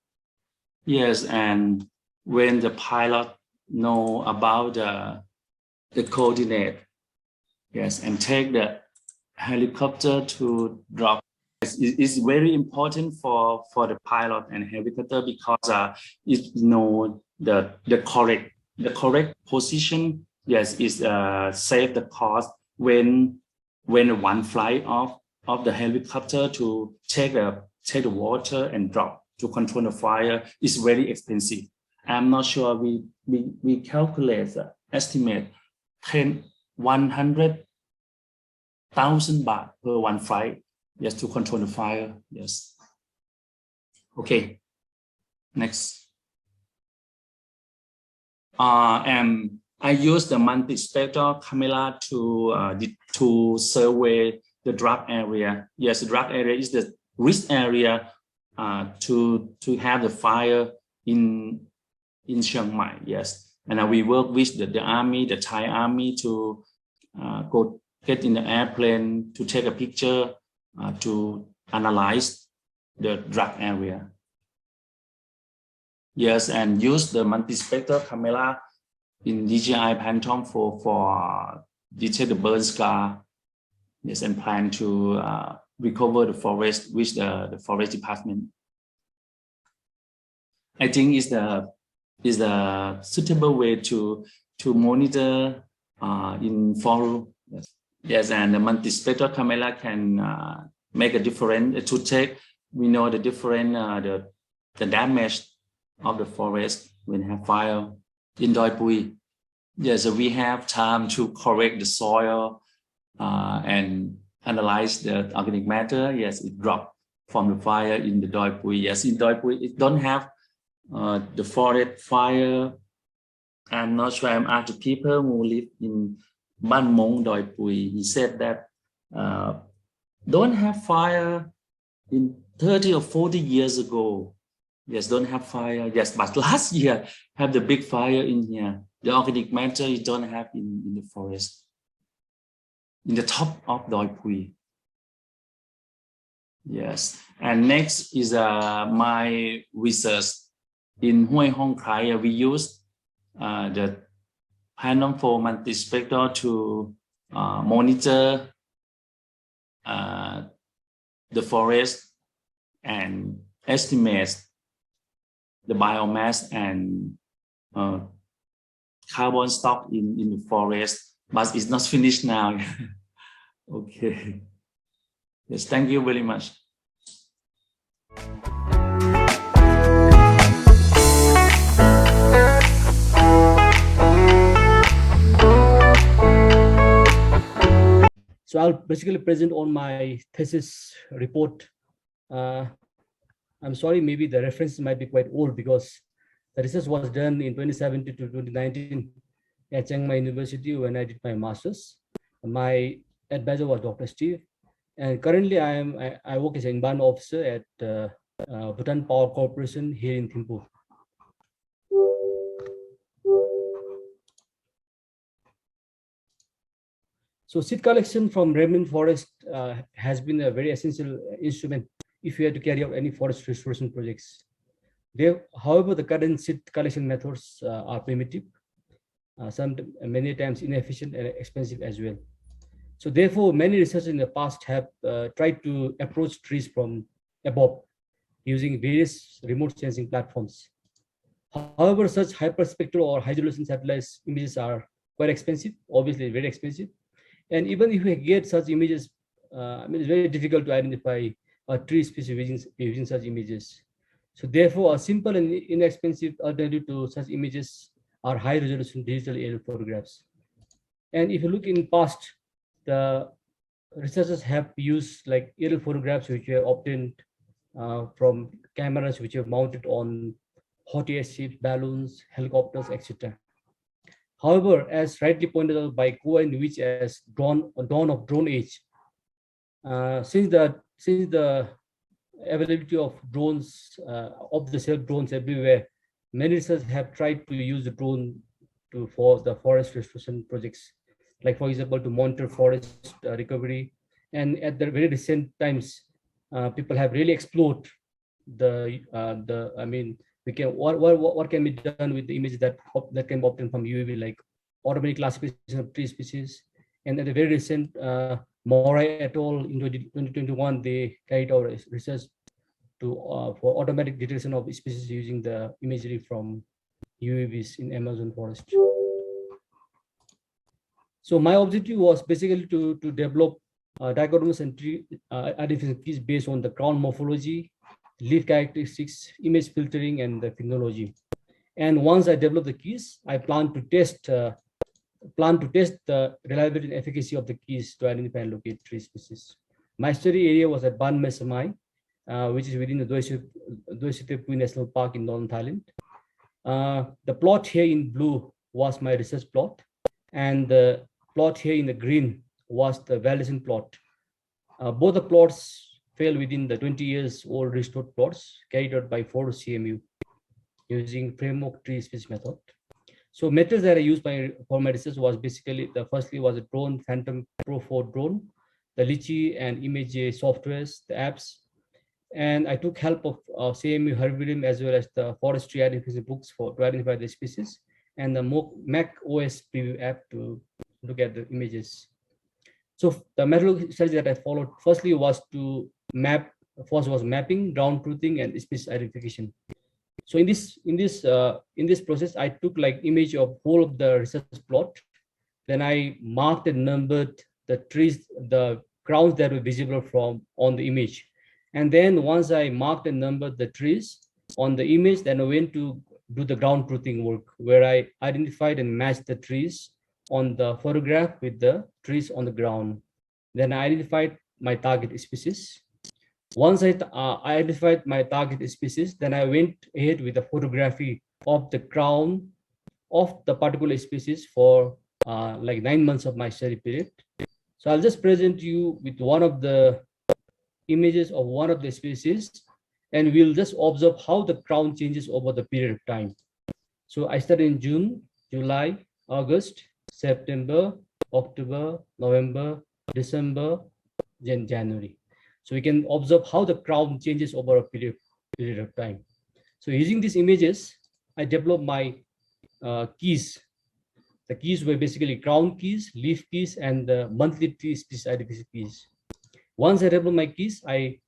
Yes, and when the pilot know about the coordinate, yes, and take the helicopter to drop. It's very important for the pilot and helicopter because it know the correct position. Yes, is save the cost when one flight of the helicopter to take the water and drop to control the fire is very expensive. I'm not sure we calculate estimate 100,000 baht per one flight, yes, to control the fire. Yes. Okay. Next. And I use the multispectral camera to survey the drop area. Yes, the drop area is the risk area to have the fire in Chiang Mai. Yes, and we work with the army, the Thai army, to go get in the airplane to take a picture to analyze the drop area. Yes, and use the multispectral camera in DJI Phantom for detect the burn scar. Yes, and plan to recover the forest with the forest department. I think is the suitable way to monitor in forest. Yes, and the multispectral camera can make a difference to take. We know the different the damage of the forest when have fire in Doi Pui. Yes, so we have time to correct the soil and analyze the organic matter. Yes, it dropped from the fire in the Doi Pui. Yes, in Doi Pui it don't have the forest fire. I'm not sure. I'm asked the people who live in Ban Mong Doi Pui. He said that don't have fire in 30 or 40 years ago. Yes, don't have fire. Yes, but last year have the big fire in here. The organic matter you don't have in the forest. In the top of Doi Pui. Yes, and next is my research in Hue Hong Khai. We use the Phantom 4 multispectral to monitor the forest and estimate the biomass and carbon stock in the forest, but it's not finished now. Okay. Yes, thank you very much. So I'll basically present on my thesis report. I'm sorry, maybe the references might be quite old because the research was done in 2017 to 2019 at Chiang Mai University when I did my master's. My advisor was Dr. Steve, and currently I work as an environment officer at Bhutan Power Corporation here in Thimphu. So seed collection from remnant forest has been a very essential instrument if you have to carry out any forest restoration projects. However, the current seed collection methods are primitive, many times inefficient and expensive as well. So therefore, many researchers in the past have tried to approach trees from above using various remote sensing platforms. However, such hyperspectral or high resolution satellite images are quite expensive, obviously very expensive. And even if we get such images, it's very difficult to identify a tree species using such images. So therefore, a simple and inexpensive alternative to such images are high resolution digital aerial photographs. And if you look in past, the researchers have used like aerial photographs which were obtained from cameras which are mounted on hot air ships, balloons, helicopters, etc. However, as rightly pointed out by Ko and Which as dawn of drone age, since the availability of drones, off-the-shelf drones everywhere, many researchers have tried to use the drone for the forest restoration projects, like for example to monitor forest recovery. And at the very recent times, people have really explored what can be done with the images that can be obtained from UAV, like automatic classification of tree species. And at the very recent Morai et al. In 2021, they carried out research for automatic detection of species using the imagery from UAVs in Amazon forest. So my objective was basically to develop dichotomous and tree identification keys based on the ground morphology, leaf characteristics, image filtering, and the phenology. And once I develop the keys, I plan to test the reliability and efficacy of the keys to identify and locate tree species. My study area was at Ban Mesamai, which is within the Doi Sitep Pui National Park in Northern Thailand. The plot here in blue was my research plot, and the plot here in the green was the validation plot. Both the plots fell within the 20 years old restored plots carried out by 4 CMU using framework tree species method. So methods that I used for my research was basically, firstly was a drone, Phantom Pro 4 drone, the Litchi and Imagery softwares, the apps, and I took help of CMU herbarium as well as the forestry identification books to identify the species, and the Mac OS preview app to look at the images. So the methodology strategy that I followed firstly was to map. First was mapping, ground truthing, and species identification. So in this process, I took like image of whole of the research plot. Then I marked and numbered the trees, the grounds that were visible on the image. And then once I marked and numbered the trees on the image, then I went to do the ground truthing work, where I identified and matched the trees on the photograph with the trees on the ground. Then I identified my target species. Once I identified my target species, then I went ahead with the photography of the crown of the particular species for like 9 months of my study period. So I'll just present you with one of the images of one of the species, and we'll just observe how the crown changes over the period of time. So I started in June, July, August, September, October, November, December, then January. So we can observe how the crown changes over a period of time. So using these images, I developed my keys. The keys were basically crown keys, leaf keys, and the monthly tree species identification keys. Once I developed my keys, I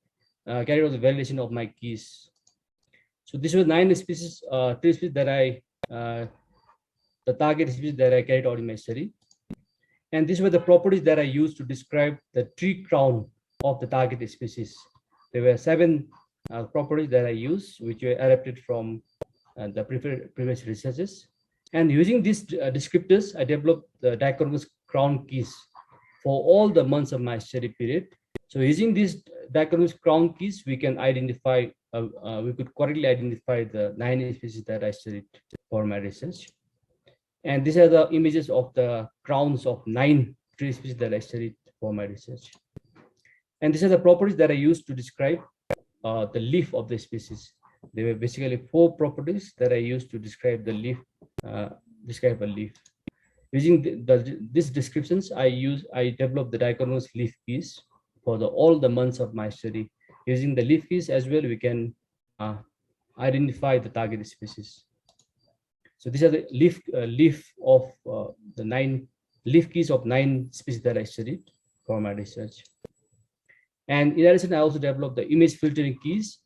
carried out the validation of my keys. So this was 9 species, tree species that the target species that I carried out in my study. And these were the properties that I used to describe the tree crown of the target species. There were 7 properties that I used, which were adapted from the previous researches. And using these descriptors, I developed the dichotomous crown keys for all the months of my study period. So using these dichotomous crown keys, we can identify, we could correctly identify the 9 species that I studied for my research. And these are the images of the crowns of 9 tree species that I studied for my research. And these are the properties that I used to describe the leaf of the species. There were basically 4 properties that I used to describe the leaf, describe a leaf. Using these descriptions, I developed the dichotomous leaf keys for all the months of my study. Using the leaf keys as well, we can identify the target species. So these are the leaf of the 9 leaf keys of 9 species that I studied for my research. And in addition, I also developed the image filtering keys.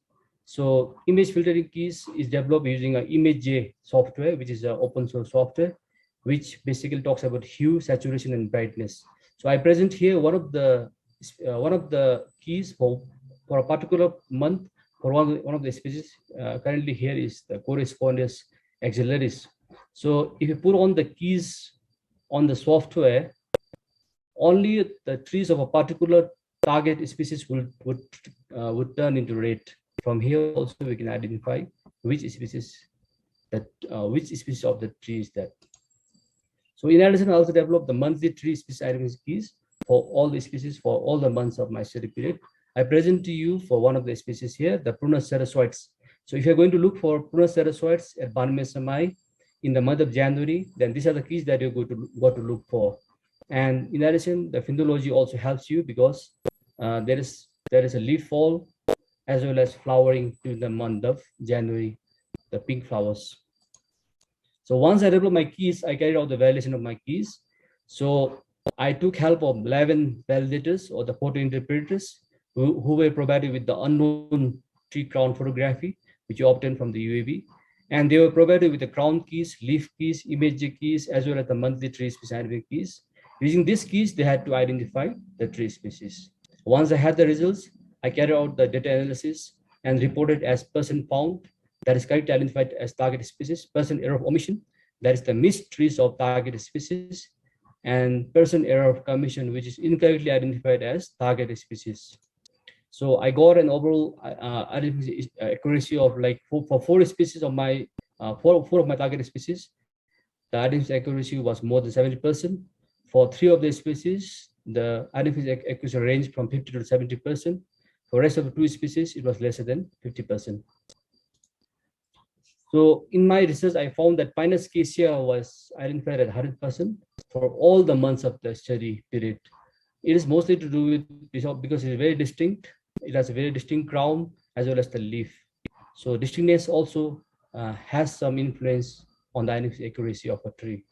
So image filtering keys is developed using an Imagery software, which is an open source software, which basically talks about hue, saturation, and brightness. So I present here one of the keys for a particular month for one of the species. Currently here is the Correspondus axillaris. So if you put on the keys on the software, only the trees of a particular target species would turn into red. From here also we can identify which species of the tree is that. So in addition, I also developed the monthly tree species identification keys for all the species for all the months of my study period. I present to you for one of the species here, the Prunus ceresoides. So if you're going to look for Prunus ceresoides at Banmesamai in the month of January, then these are the keys that you're going to look for. And in addition, the phindology also helps you because there is a leaf fall as well as flowering in the month of January, the pink flowers. So once I developed my keys, I carried out the validation of my keys. So I took help of 11 validators or the photo interpreters who were provided with the unknown tree crown photography, which you obtained from the UAV. And they were provided with the crown keys, leaf keys, Imagery keys, as well as the monthly tree species identification keys. Using these keys, they had to identify the tree species. Once I had the results, I carried out the data analysis and reported as percent found, that is correctly identified as target species, percent error of omission, that is the missed trees of target species, and percent error of commission, which is incorrectly identified as target species. So I got an overall accuracy of like for 4 species of my four of my target species, the identification accuracy was more than 70%. For 3 of the species, the identification accuracy ranged from 50 to 70%. For the rest of the 2 species, it was lesser than 50%. So in my research, I found that Pinus cassia was identified at 100% for all the months of the study period. It is mostly to do with because it's very distinct. It has a very distinct crown as well as the leaf. So distinctness also has some influence on the identification accuracy of a tree.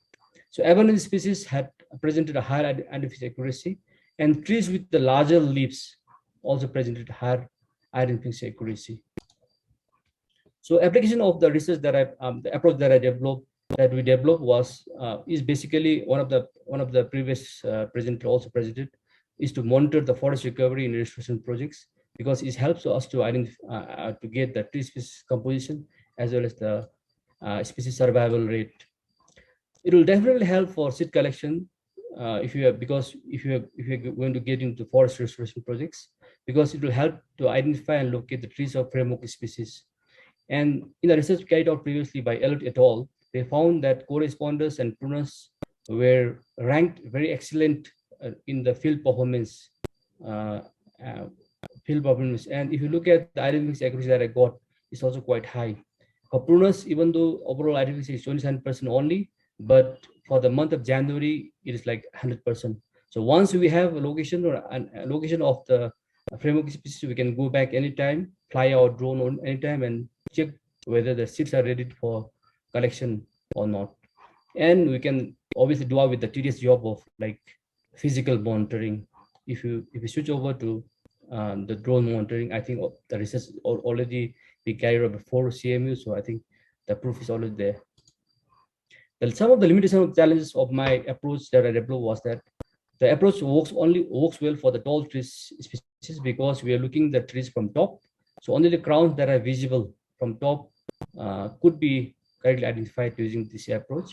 So abundant species had presented a higher identification accuracy, and trees with the larger leaves also presented higher identification accuracy. So application of the research that the approach that we developed was is basically one of the previous presenter also presented is to monitor the forest recovery and restoration projects, because it helps us to identify to get the tree species composition as well as the species survival rate. It will definitely help for seed collection if you are going to get into forest restoration projects, because it will help to identify and locate the trees of framework species. And in the research carried out previously by Elliott et al., they found that Correspondus and Prunus were ranked very excellent in the field performance. And if you look at the identification accuracy that I got, it's also quite high. For prunus, even though overall identification is 27% only, but for the month of January, it is like 100%. So once we have a location or a location of the framework species, we can go back anytime, fly our drone on anytime, and check whether the seeds are ready for collection or not. And we can obviously do out with the tedious job of like physical monitoring. If you switch over to the drone monitoring, I think the research already be carried out before CMU, so I think the proof is already there. Some of the limitations and challenges of my approach that I developed was that the approach works well for the tall trees species because we are looking the trees from top. So only the crowns that are visible from top could be correctly identified using this approach.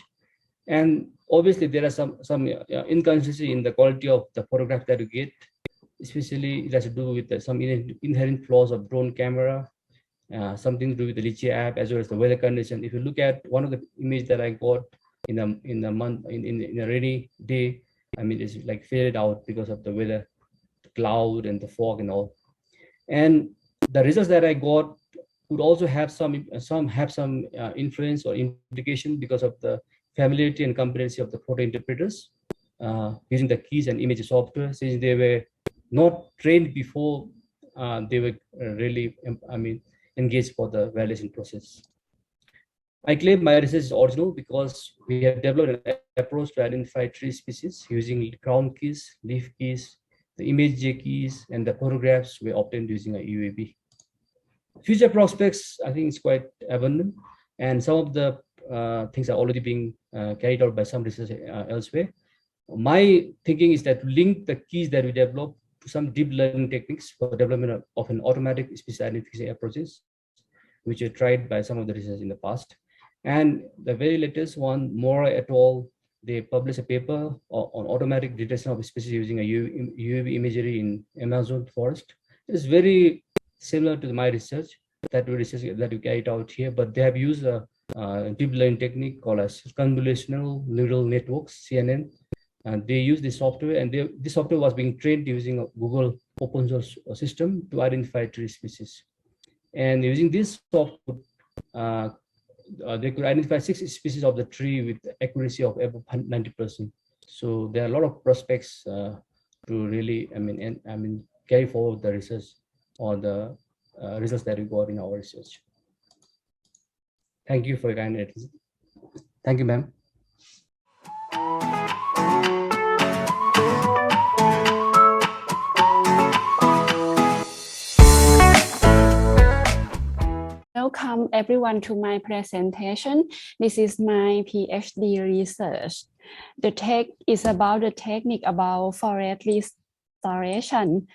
And obviously there are some inconsistency in the quality of the photograph that you get, especially it has to do with some inherent flaws of drone camera, something to do with the Litchi app as well as the weather condition. If you look at one of the images that I got in a rainy day, I mean, it's like faded out because of the weather, the cloud and the fog and all. And the results that I got could also have some influence or implication because of the familiarity and competency of the photo interpreters using the keys and image software, since they were not trained before they were really, engaged for the validation process. I claim my research is original because we have developed an approach to identify tree species using crown keys, leaf keys, the image J keys, and the photographs we obtained using a UAV. Future prospects, I think, is quite abundant, and some of the things are already being carried out by some research elsewhere. My thinking is that to link the keys that we develop to some deep learning techniques for development of an automatic species identification approaches, which are tried by some of the research in the past. And the very latest one, Mora et al., they published a paper on automatic detection of species using a UAV imagery in Amazon forest. It's very similar to my research that we carried out here, but they have used a deep learning technique called as convolutional neural networks, CNN. And they use this software, and this software was being trained using a Google open source system to identify tree species. And using this software, they could identify 6 species of the tree with accuracy of above 90%. So there are a lot of prospects to really, carry forward the research or the results that we got in our research. Thank you for your kind attention. Thank you, ma'am. Welcome everyone to my presentation. This is my PhD research. The text is about the technique about forest restoration.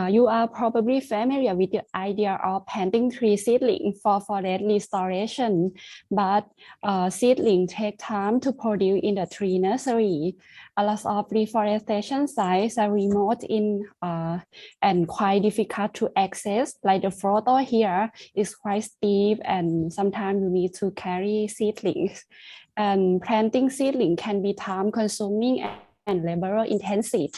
You are probably familiar with the idea of planting tree seedling for forest restoration, but seedling take time to produce in the tree nursery. A lot of reforestation sites are remote and quite difficult to access. Like the photo here is quite steep, and sometimes you need to carry seedlings. And planting seedling can be time-consuming and labor-intensive.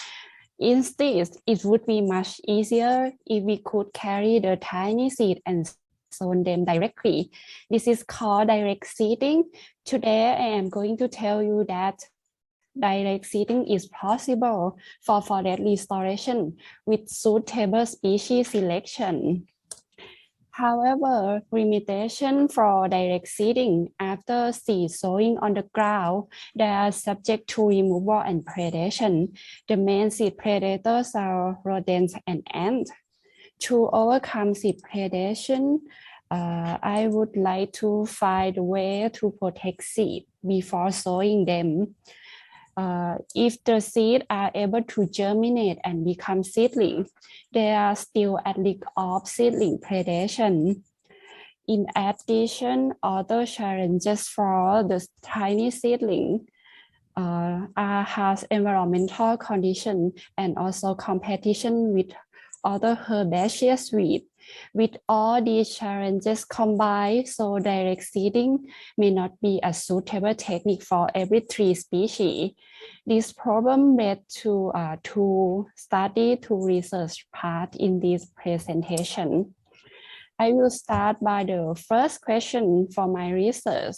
Instead, it would be much easier if we could carry the tiny seed and sow them directly. This is called direct seeding. Today, I am going to tell you that direct seeding is possible for forest restoration with suitable species selection. However, limitation for direct seeding after seed sowing on the ground, they are subject to removal and predation. The main seed predators are rodents and ants. To overcome seed predation, I would like to find a way to protect seed before sowing them. If the seeds are able to germinate and become seedlings, they are still at risk of seedling predation. In addition, other challenges for the tiny seedling are harsh environmental conditions and also competition with other herbaceous weed. With all these challenges combined, so direct seeding may not be a suitable technique for every tree species. This problem led to two research part in this presentation. I will start by the first question for my research.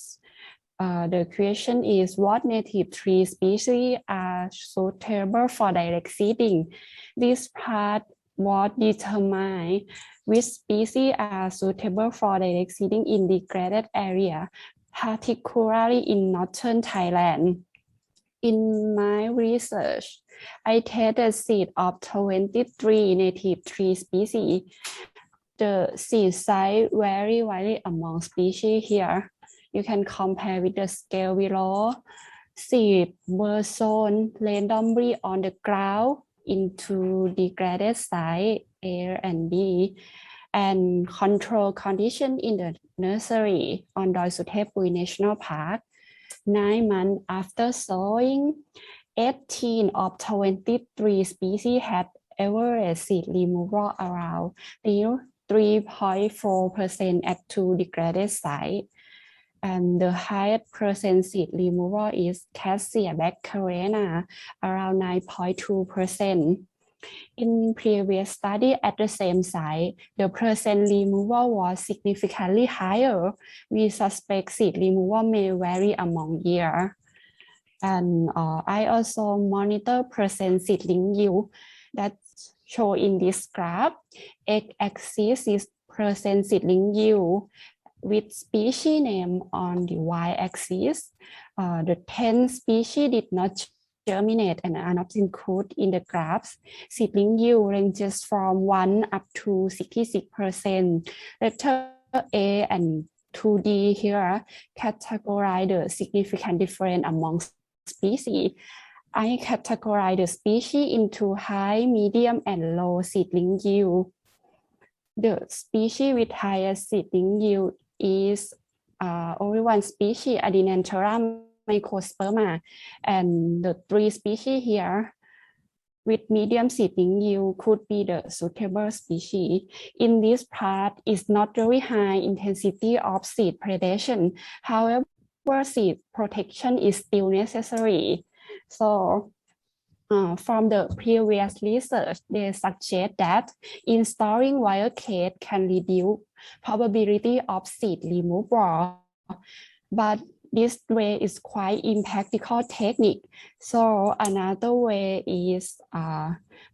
The question is, what native tree species are suitable for direct seeding? This part was determined which species are suitable for direct seeding in degraded area, particularly in northern Thailand. In my research, I tested seed of 23 native tree species. The seed size vary widely among species here. You can compare with the scale below. Seeds were sown randomly on the ground into degraded site A and B, and control condition in the nursery on Doi Suthepui National Park. 9 months after sowing, 18 of 23 species had average seed removal around 3.4% at 2 degraded sites. And the highest percent seed removal is Cassia baccarena, around 9.2%. In previous study at the same site, the percent removal was significantly higher. We suspect seed removal may vary among years. And I also monitor percent seedling yield that's shown in this graph. X-axis is percent seedling yield with species name on the y-axis. The 10 species did not germinate and are not included in the graphs. Seedling yield ranges from 1 up to 66%. Letter A and 2D here categorize the significant difference among species. I categorize the species into high, medium, and low seedling yield. The species with highest seedling yield is only one species, Adenanthera microsperma, and the 3 species here with medium seedling yield could be the suitable species. In this part, it's not very high intensity of seed predation. However, seed protection is still necessary. So from the previous research, they suggest that installing wire cage can reduce probability of seed removal, but this way is quite impractical technique. So another way is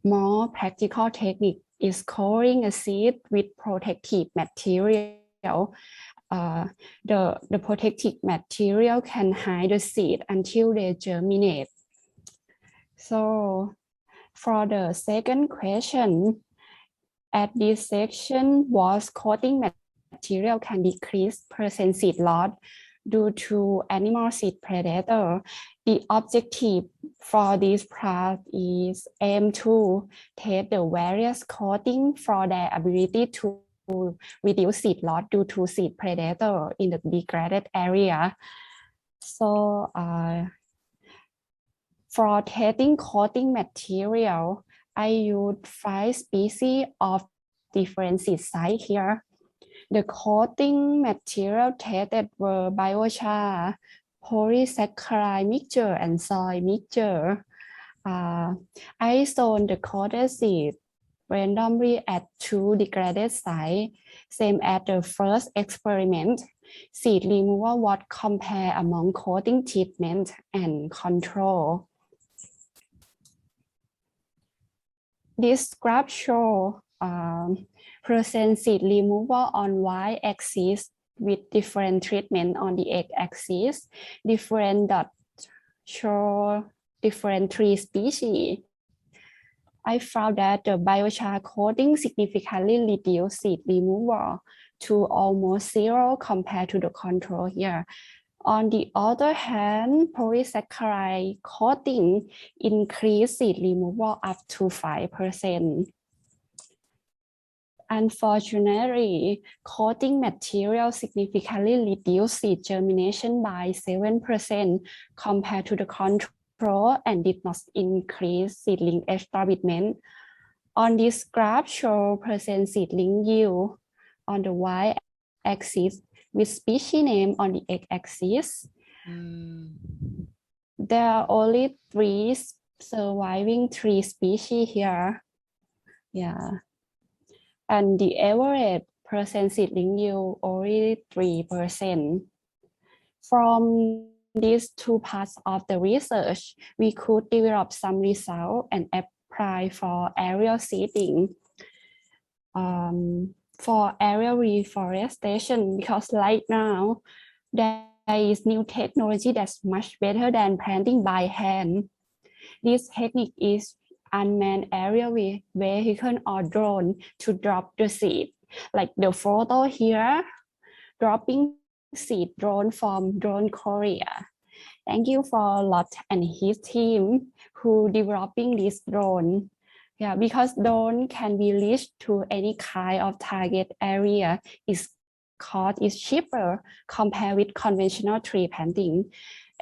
more practical technique is covering a seed with protective material. The protective material can hide the seed until they germinate. So for the second question, at this section, was coating material can decrease percent seed loss due to animal seed predator. The objective for this part is aim to test the various coating for their ability to reduce seed loss due to seed predator in the degraded area. So for testing coating material, I used 5 species of different seed size here. The coating material tested were biochar, polysaccharide mixture, and soil mixture. I sown the coated seed randomly at 2 degraded sites, same as the first experiment. Seed removal was compared among coating treatment and control. This graph shows percent seed removal on y-axis with different treatment on the x-axis. Different dots show different tree species. I found that the biochar coating significantly reduced seed removal to almost 0 compared to the control here. On the other hand, polysaccharide coating increased seed removal up to 5%. Unfortunately, coating material significantly reduced seed germination by 7% compared to the control and did not increase seedling establishment. On this graph, show percent seedling yield on the y-axis with species name on the x-axis. There are only 3 surviving 3 species here. Yeah. And the average percent seedling yield only 3%. From these 2 parts of the research, we could develop some result and apply for aerial seeding. For aerial reforestation, because right now there is new technology that's much better than planting by hand. This technique is unmanned aerial vehicle or drone to drop the seed. Like the photo here, dropping seed drone from Drone Korea. Thank you for Lot and his team who developing this drone. Yeah, because drone can be reached to any kind of target area. Its cost is cheaper compared with conventional tree planting.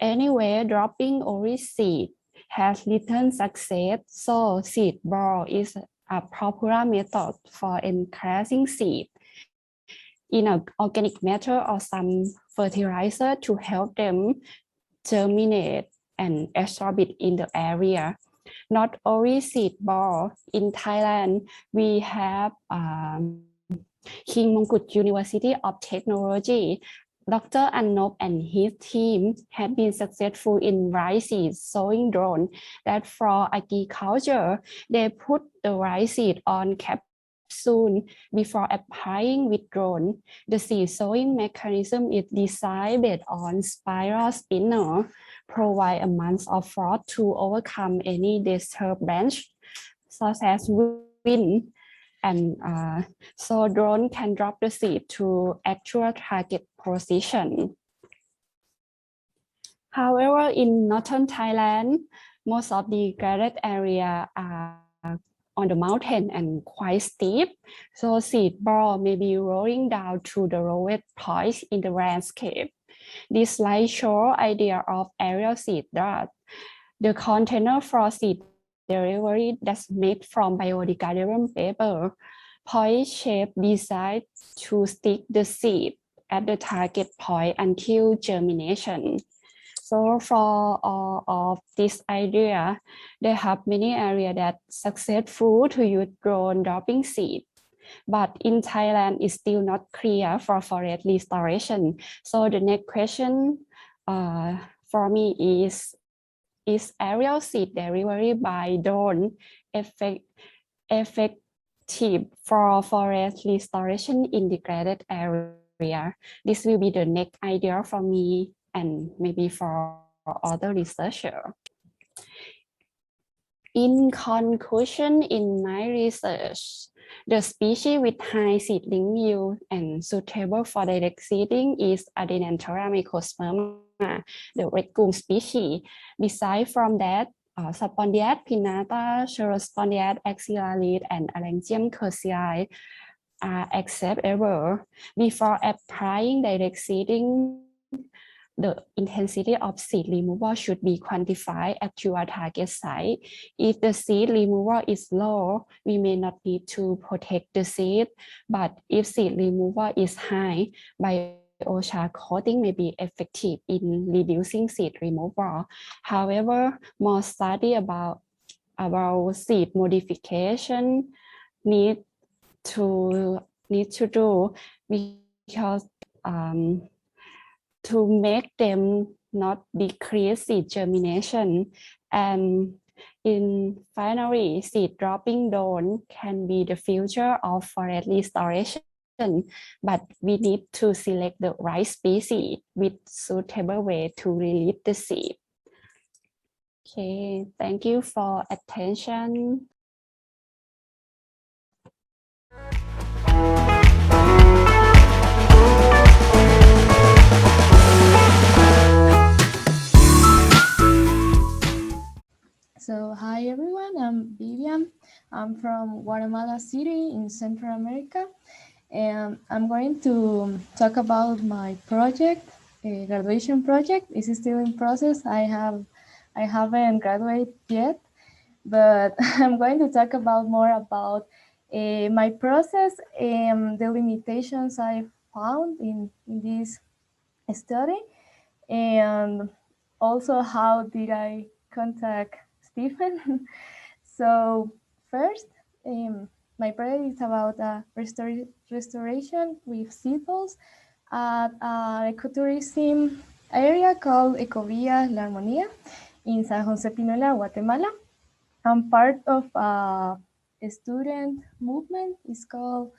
Anyway, dropping only seed has little success, so seed ball is a popular method for encouraging seed in an organic matter or some fertilizer to help them germinate and absorb it in the area. Not only seed ball. In Thailand, we have King Mongkut University of Technology. Dr. Annop and his team have been successful in rice seed sowing drone that for agriculture, they put the rice seed on capsule before applying with drone. The seed sowing mechanism is designed based on spiral spinner, provide a month of frost to overcome any disturbance such as wind. And so drone can drop the seed to actual target position. However, in northern Thailand, most of the degraded area are on the mountain and quite steep. So seed ball may be rolling down to the lowest points in the landscape. This slide shows idea of aerial seed dart. The container for seed delivery that's made from biodegradable paper, point shape designed to stick the seed at the target point until germination. So for all of this idea, they have many areas that successful to use drone dropping seed. But in Thailand, it's still not clear for forest restoration. So the next question for me is aerial seed delivery by drone effective for forest restoration in degraded area? This will be the next idea for me and maybe for other researchers. In conclusion, in my research, the species with high seedling yield and suitable for direct seeding is Adenanthera mycosperma, the legume species. Besides from that, Spondiat pinnata, Spondiat axillaris, and Alangium curcii are acceptable. Before applying direct seeding, the intensity of seed removal should be quantified at your target site. If the seed removal is low, we may not need to protect the seed, but if seed removal is high, biochar coating may be effective in reducing seed removal. However, more study about seed modification need to do because to make them not decrease seed germination. And finally, seed dropping drone can be the future of forest restoration, but we need to select the right species with suitable way to release the seed. Okay, thank you for attention. So hi everyone, I'm Vivian. I'm from Guatemala City in Central America, and I'm going to talk about my project, a graduation project. It's still in process. I haven't graduated yet, but I'm going to talk about more about my process and the limitations I found in this study, and also how did I contact Stephen. So first, my project is about restoration with seedballs at an ecotourism area called Ecovia La Armonia in San Jose Pinula, Guatemala. I'm part of a student movement. It's called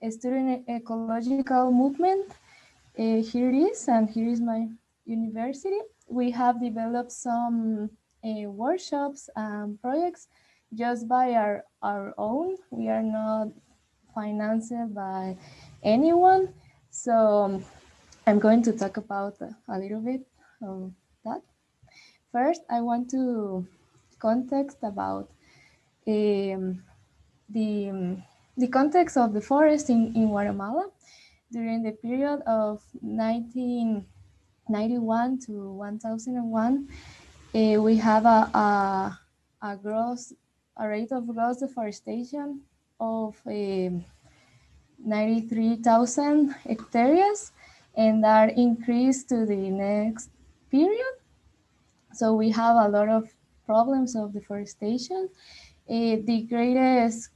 a student ecological movement. Here it is, and here is my university. We have developed some workshops and projects just by our own. We are not financed by anyone. So I'm going to talk about a little bit of that. First, I want to context about the context of the forest in Guatemala during the period of 1991 to 1001. We have a rate of gross deforestation of 93,000 hectares, and that increased to the next period. So we have a lot of problems of deforestation. The greatest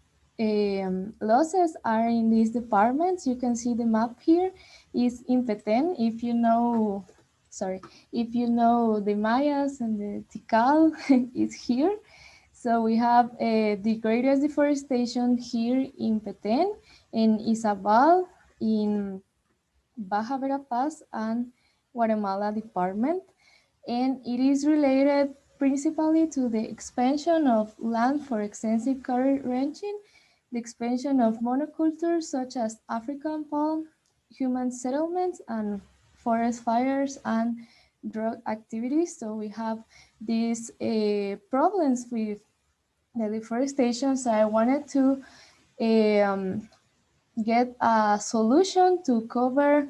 losses are in these departments. You can see the map here is in Petén. If you know the Mayas and the Tikal, it's here. So we have the greatest deforestation here in Petén, in Izabal, in Baja Verapaz, and Guatemala department. And it is related principally to the expansion of land for extensive cattle ranching, the expansion of monocultures such as African palm, human settlements, and forest fires and drug activities. So we have these problems with the deforestation. So I wanted to get a solution to cover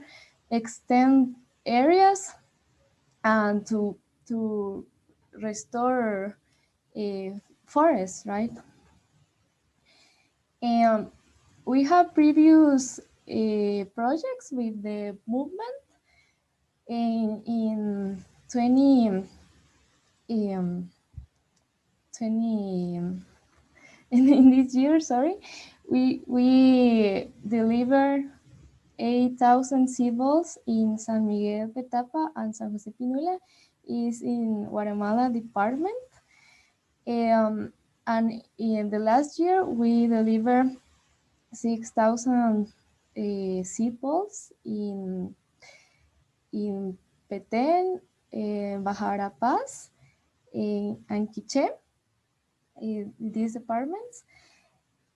extend areas and to restore forests, right? And we have previous projects with the movement in 20 in this year, sorry, we delivered 8,000 seedballs in San Miguel Petapa and San Jose Pinula, is in Guatemala department. And in the last year, we delivered 6,000 seedballs in Petén, Baja Verapaz, and Quiché, in these departments.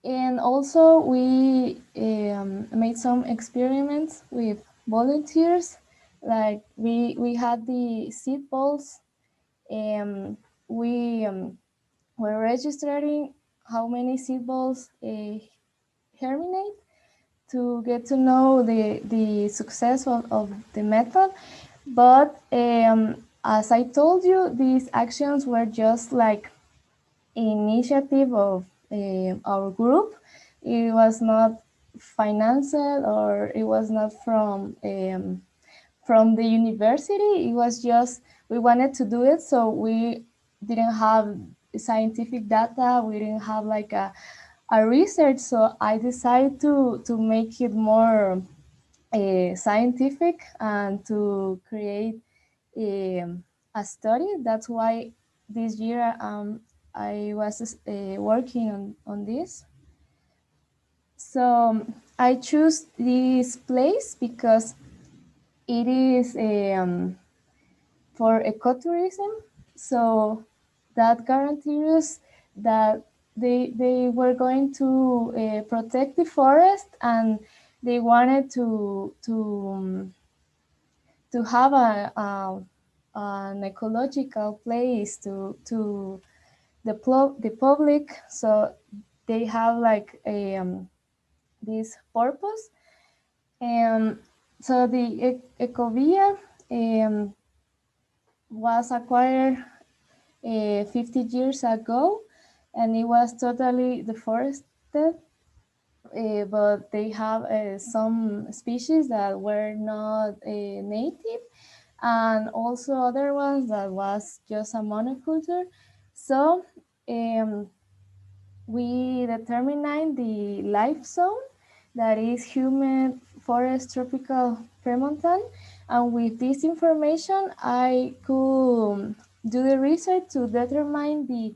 And also we made some experiments with volunteers. Like we had the seed balls, and we were registering how many seed balls germinate to get to know the success of the method. But as I told you, these actions were just like initiative of our group. It was not financed, or it was not from the university. It was just we wanted to do it, so we didn't have scientific data. We didn't have like a research. So I decided to make it more scientific and to create a study. That's why this year I was working on this. So I choose this place because it is for ecotourism. So that guarantees that they were going to protect the forest, and they wanted to have an ecological place to the public. So they have like a this purpose. And so the Ecovia was acquired 50 years ago, and it was totally deforested. But they have some species that were not native, and also other ones that was just a monoculture. So we determined the life zone, that is humid forest tropical premontane, and with this information I could do the research to determine the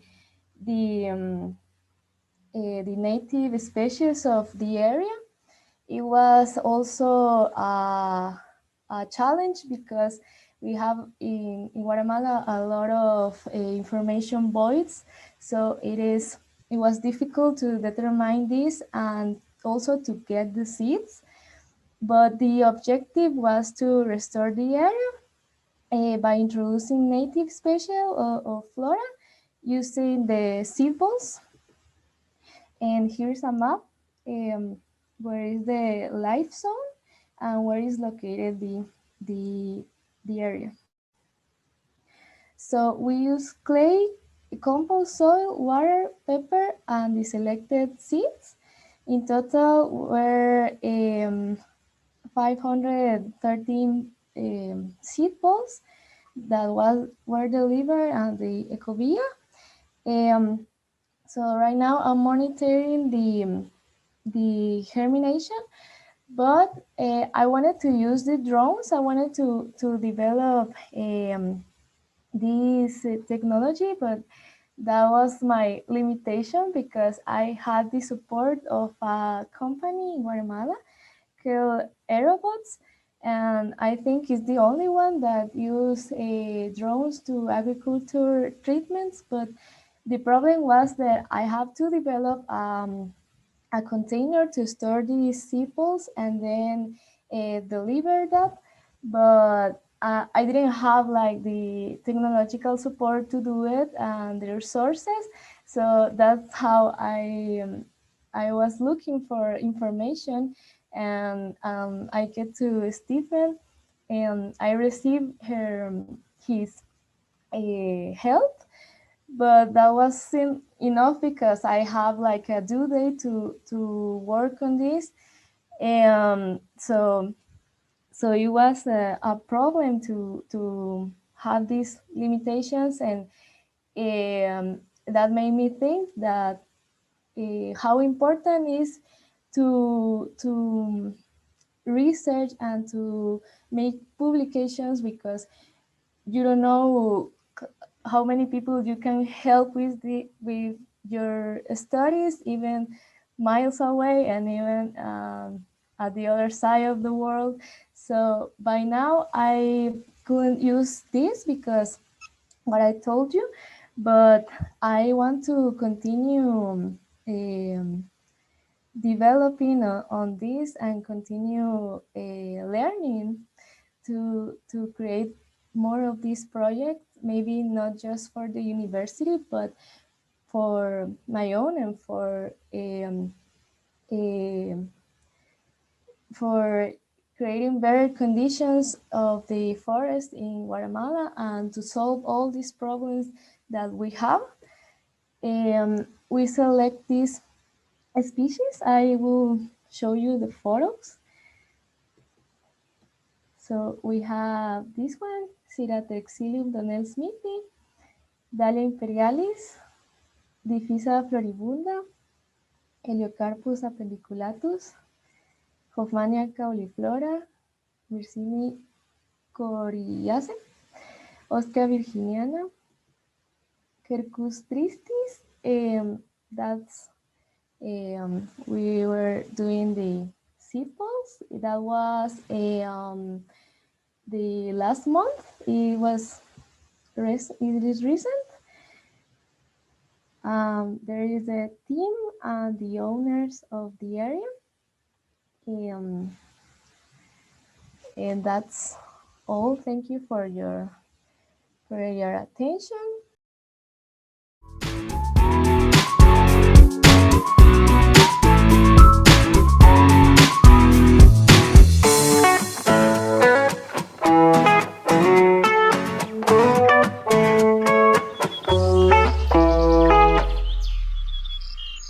native species of the area. It was also a challenge because we have in Guatemala a lot of information voids, so it was difficult to determine this and also to get the seeds. But the objective was to restore the area by introducing native species of flora using the seedballs. And here's a map where is the life zone and where is located the area. So we use clay, compost soil, water, pepper, and the selected seeds. In total, were 513 seed balls that were delivered on the Ecovia. So right now I'm monitoring the germination, but I wanted to use the drones. I wanted to develop this technology, but that was my limitation because I had the support of a company in Guatemala called Aerobots, and I think it's the only one that use drones to agriculture treatments. But the problem was that I have to develop a container to store these seedballs and then deliver that. But I didn't have like the technological support to do it and the resources. So that's how I was looking for information, and I get to Stephen, and I received his help, but that wasn't enough because I have like a due date to work on this, and so it was a problem to have these limitations, and that made me think that how important is to research and to make publications, because you don't know how many people you can help with your studies, even miles away and even at the other side of the world. So by now I couldn't use this because what I told you, but I want to continue developing on this and continue learning to create more of these projects, maybe not just for the university, but for my own and for creating better conditions of the forest in Guatemala and to solve all these problems that we have. We select these species. I will show you the photos. So we have this one, Ciratexilium donnell smithi, Dahlia imperialis, Difisa floribunda, Heliocarpus appendiculatus, Hoffmannia cauliflora, Myrcini coriacea, Ostia virginiana, Quercus tristis. That's we were doing the seedballs. That was the last month. It is recent. There is a team and the owners of the area, and that's all. Thank you for your attention.